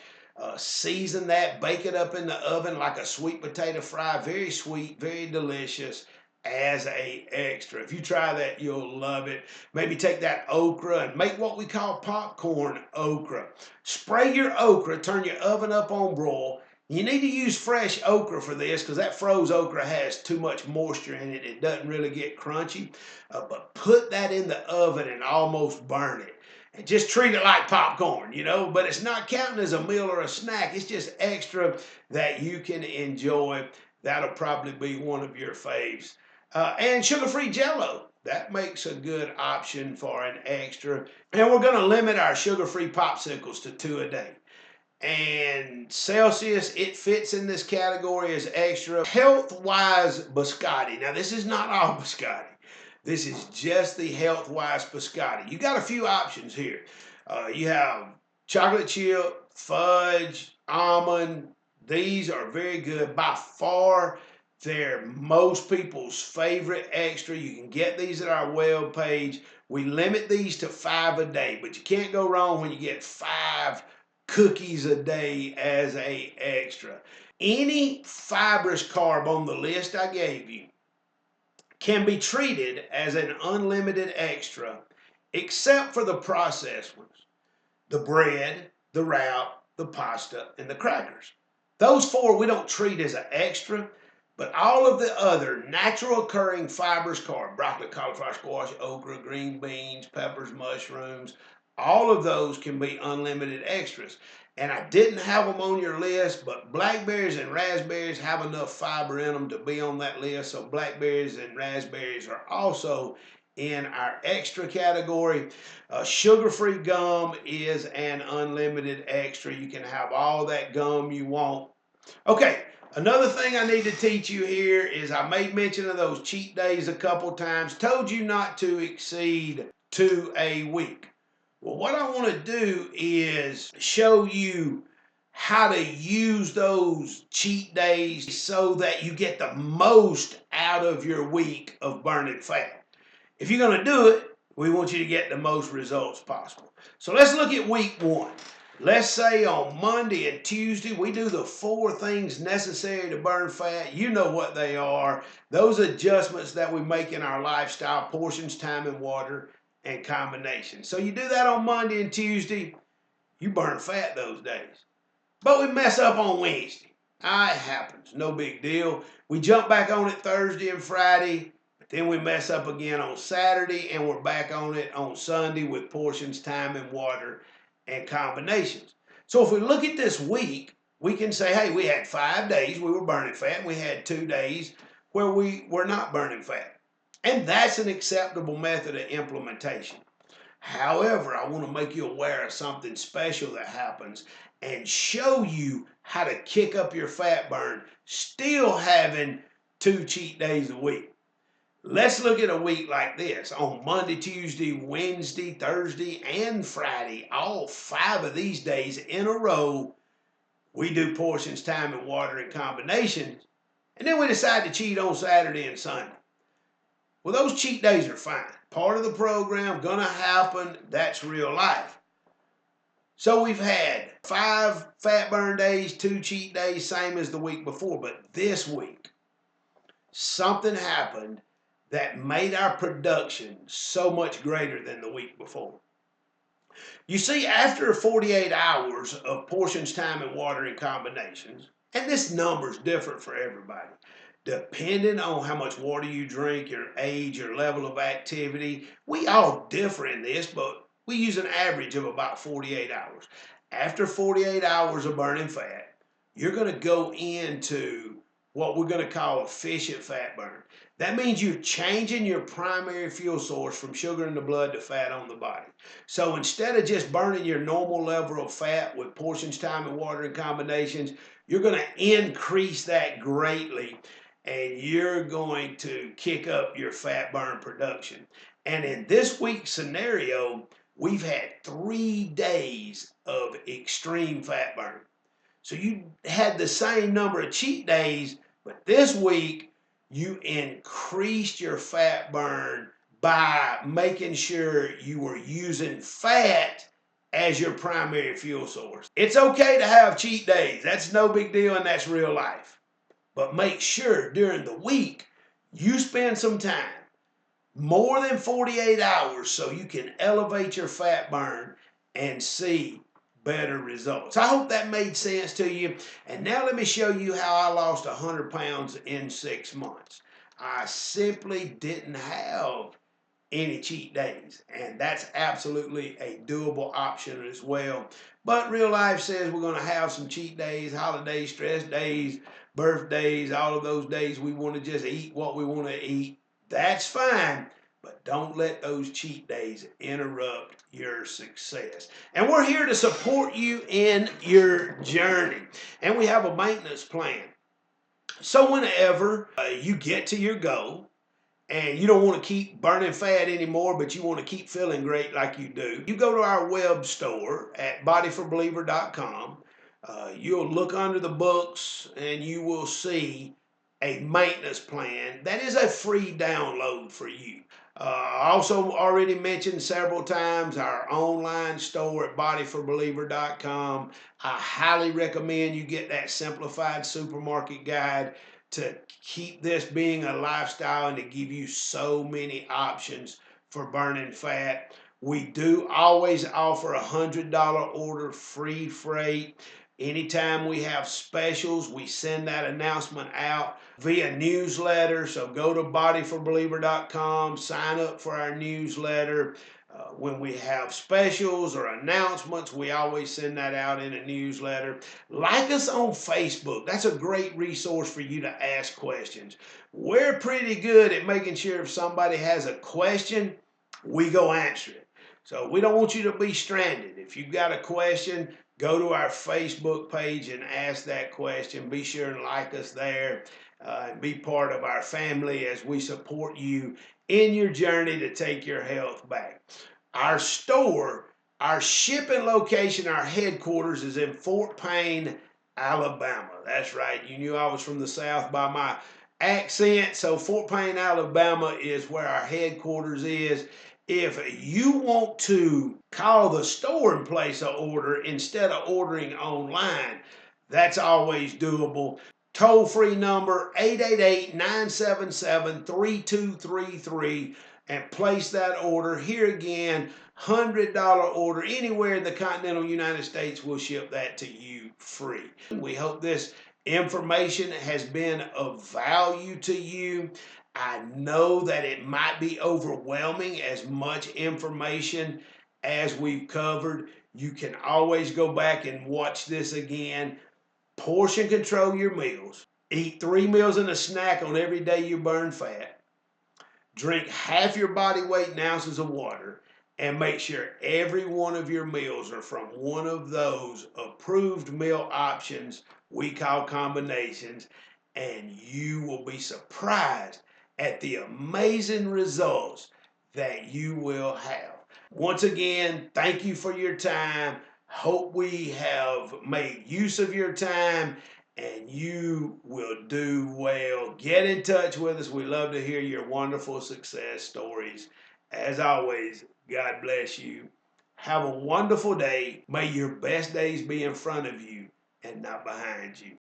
season that, bake it up in the oven like a sweet potato fry. Very sweet, very delicious as a extra. If you try that, you'll love it. Maybe take that okra and make what we call popcorn okra. Spray your okra, turn your oven up on broil. You need to use fresh okra for this because that froze okra has too much moisture in it. It doesn't really get crunchy. But put that in the oven and almost burn it. And just treat it like popcorn, but it's not counting as a meal or a snack. It's just extra that you can enjoy. That'll probably be one of your faves. And sugar-free Jell-O. That makes a good option for an extra. And we're going to limit our sugar-free popsicles to 2 a day. And Celsius, it fits in this category as extra. Health-wise biscotti. Now, this is not all biscotti. This is just the health-wise biscotti. You got a few options here. You have chocolate chip, fudge, almond. These are very good. By far, they're most people's favorite extra. You can get these at our web page. We limit these to 5 a day, but you can't go wrong when you get 5 cookies a day as a extra. Any fibrous carb on the list I gave you can be treated as an unlimited extra, except for the processed ones: the bread, the wrap, the pasta, and the crackers. Those 4 we don't treat as an extra, but all of the other natural occurring fibrous carb, broccoli, cauliflower, squash, okra, green beans, peppers, mushrooms, all of those can be unlimited extras. And I didn't have them on your list, but blackberries and raspberries have enough fiber in them to be on that list. So blackberries and raspberries are also in our extra category. Sugar-free gum is an unlimited extra. You can have all that gum you want. Okay, another thing I need to teach you here is I made mention of those cheat days a couple times. Told you not to exceed 2 a week. Well, what I want to do is show you how to use those cheat days so that you get the most out of your week of burning fat. If you're going to do it, we want you to get the most results possible. So let's look at week 1. Let's say on Monday and Tuesday, we do the 4 things necessary to burn fat. You know what they are. Those adjustments that we make in our lifestyle: portions, time, and water, and combinations. So you do that on Monday and Tuesday, you burn fat those days. But we mess up on Wednesday. It happens, no big deal. We jump back on it Thursday and Friday, but then we mess up again on Saturday, and we're back on it on Sunday with portions, time, and water, and combinations. So if we look at this week, we can say, hey, we had 5 days we were burning fat, and we had 2 days where we were not burning fat. And that's an acceptable method of implementation. However, I want to make you aware of something special that happens and show you how to kick up your fat burn, still having 2 cheat days a week. Let's look at a week like this. On Monday, Tuesday, Wednesday, Thursday, and Friday, all 5 of these days in a row, we do portions, time, and water and combinations. And then we decide to cheat on Saturday and Sunday. Well, those cheat days are fine. Part of the program, gonna happen. That's real life. So we've had 5 fat burn days, 2 cheat days, same as the week before. But this week, something happened that made our production so much greater than the week before. You see, after 48 hours of portions, time, and water and combinations, and this number's different for everybody, depending on how much water you drink, your age, your level of activity. We all differ in this, but we use an average of about 48 hours. After 48 hours of burning fat, you're going to go into what we're going to call efficient fat burn. That means you're changing your primary fuel source from sugar in the blood to fat on the body. So instead of just burning your normal level of fat with portions, time, and water and combinations, you're going to increase that greatly, and you're going to kick up your fat burn production. And in this week's scenario, we've had 3 days of extreme fat burn. So you had the same number of cheat days, but this week you increased your fat burn by making sure you were using fat as your primary fuel source. It's okay to have cheat days. That's no big deal, and that's real life. But make sure during the week you spend some time, more than 48 hours, so you can elevate your fat burn and see better results. I hope that made sense to you. And now let me show you how I lost 100 pounds in 6 months. I simply didn't have any cheat days, and that's absolutely a doable option as well. But real life says we're going to have some cheat days, holidays, stress days, birthdays, all of those days we want to just eat what we want to eat. That's fine, but don't let those cheat days interrupt your success. And we're here to support you in your journey, and we have a maintenance plan. So whenever you get to your goal, and you don't want to keep burning fat anymore, but you want to keep feeling great like you do, you go to our web store at bodyforbeliever.com. You'll look under the books and you will see a maintenance plan that is a free download for you. I also already mentioned several times our online store at bodyforbeliever.com. I highly recommend you get that simplified supermarket guide to keep this being a lifestyle and to give you so many options for burning fat. We do always offer a $100 order free freight. Anytime we have specials, we send that announcement out via newsletter. So go to bodyforbeliever.com, sign up for our newsletter. When we have specials or announcements, we always send that out in a newsletter. Like us on Facebook. That's a great resource for you to ask questions. We're pretty good at making sure if somebody has a question, we go answer it. So we don't want you to be stranded. If you've got a question, go to our Facebook page and ask that question. Be sure and like us there and be part of our family as we support you in your journey to take your health back. Our store, our shipping location, our headquarters is in Fort Payne, Alabama. That's right. You knew I was from the South by my accent. So Fort Payne, Alabama is where our headquarters is. If you want to call the store and place an order instead of ordering online, that's always doable. Toll-free number 888-977-3233 and place that order. Here again, $100 order anywhere in the continental United States, will ship that to you free. We hope this information has been of value to you. I know that it might be overwhelming, as much information as we've covered. You can always go back and watch this again. Portion control your meals. Eat 3 meals and a snack on every day you burn fat. Drink half your body weight in ounces of water, and make sure every one of your meals are from one of those approved meal options we call combinations, and you will be surprised at the amazing results that you will have. Once again, thank you for your time. Hope we have made use of your time and you will do well. Get in touch with us. We love to hear your wonderful success stories. As always, God bless you. Have a wonderful day. May your best days be in front of you and not behind you.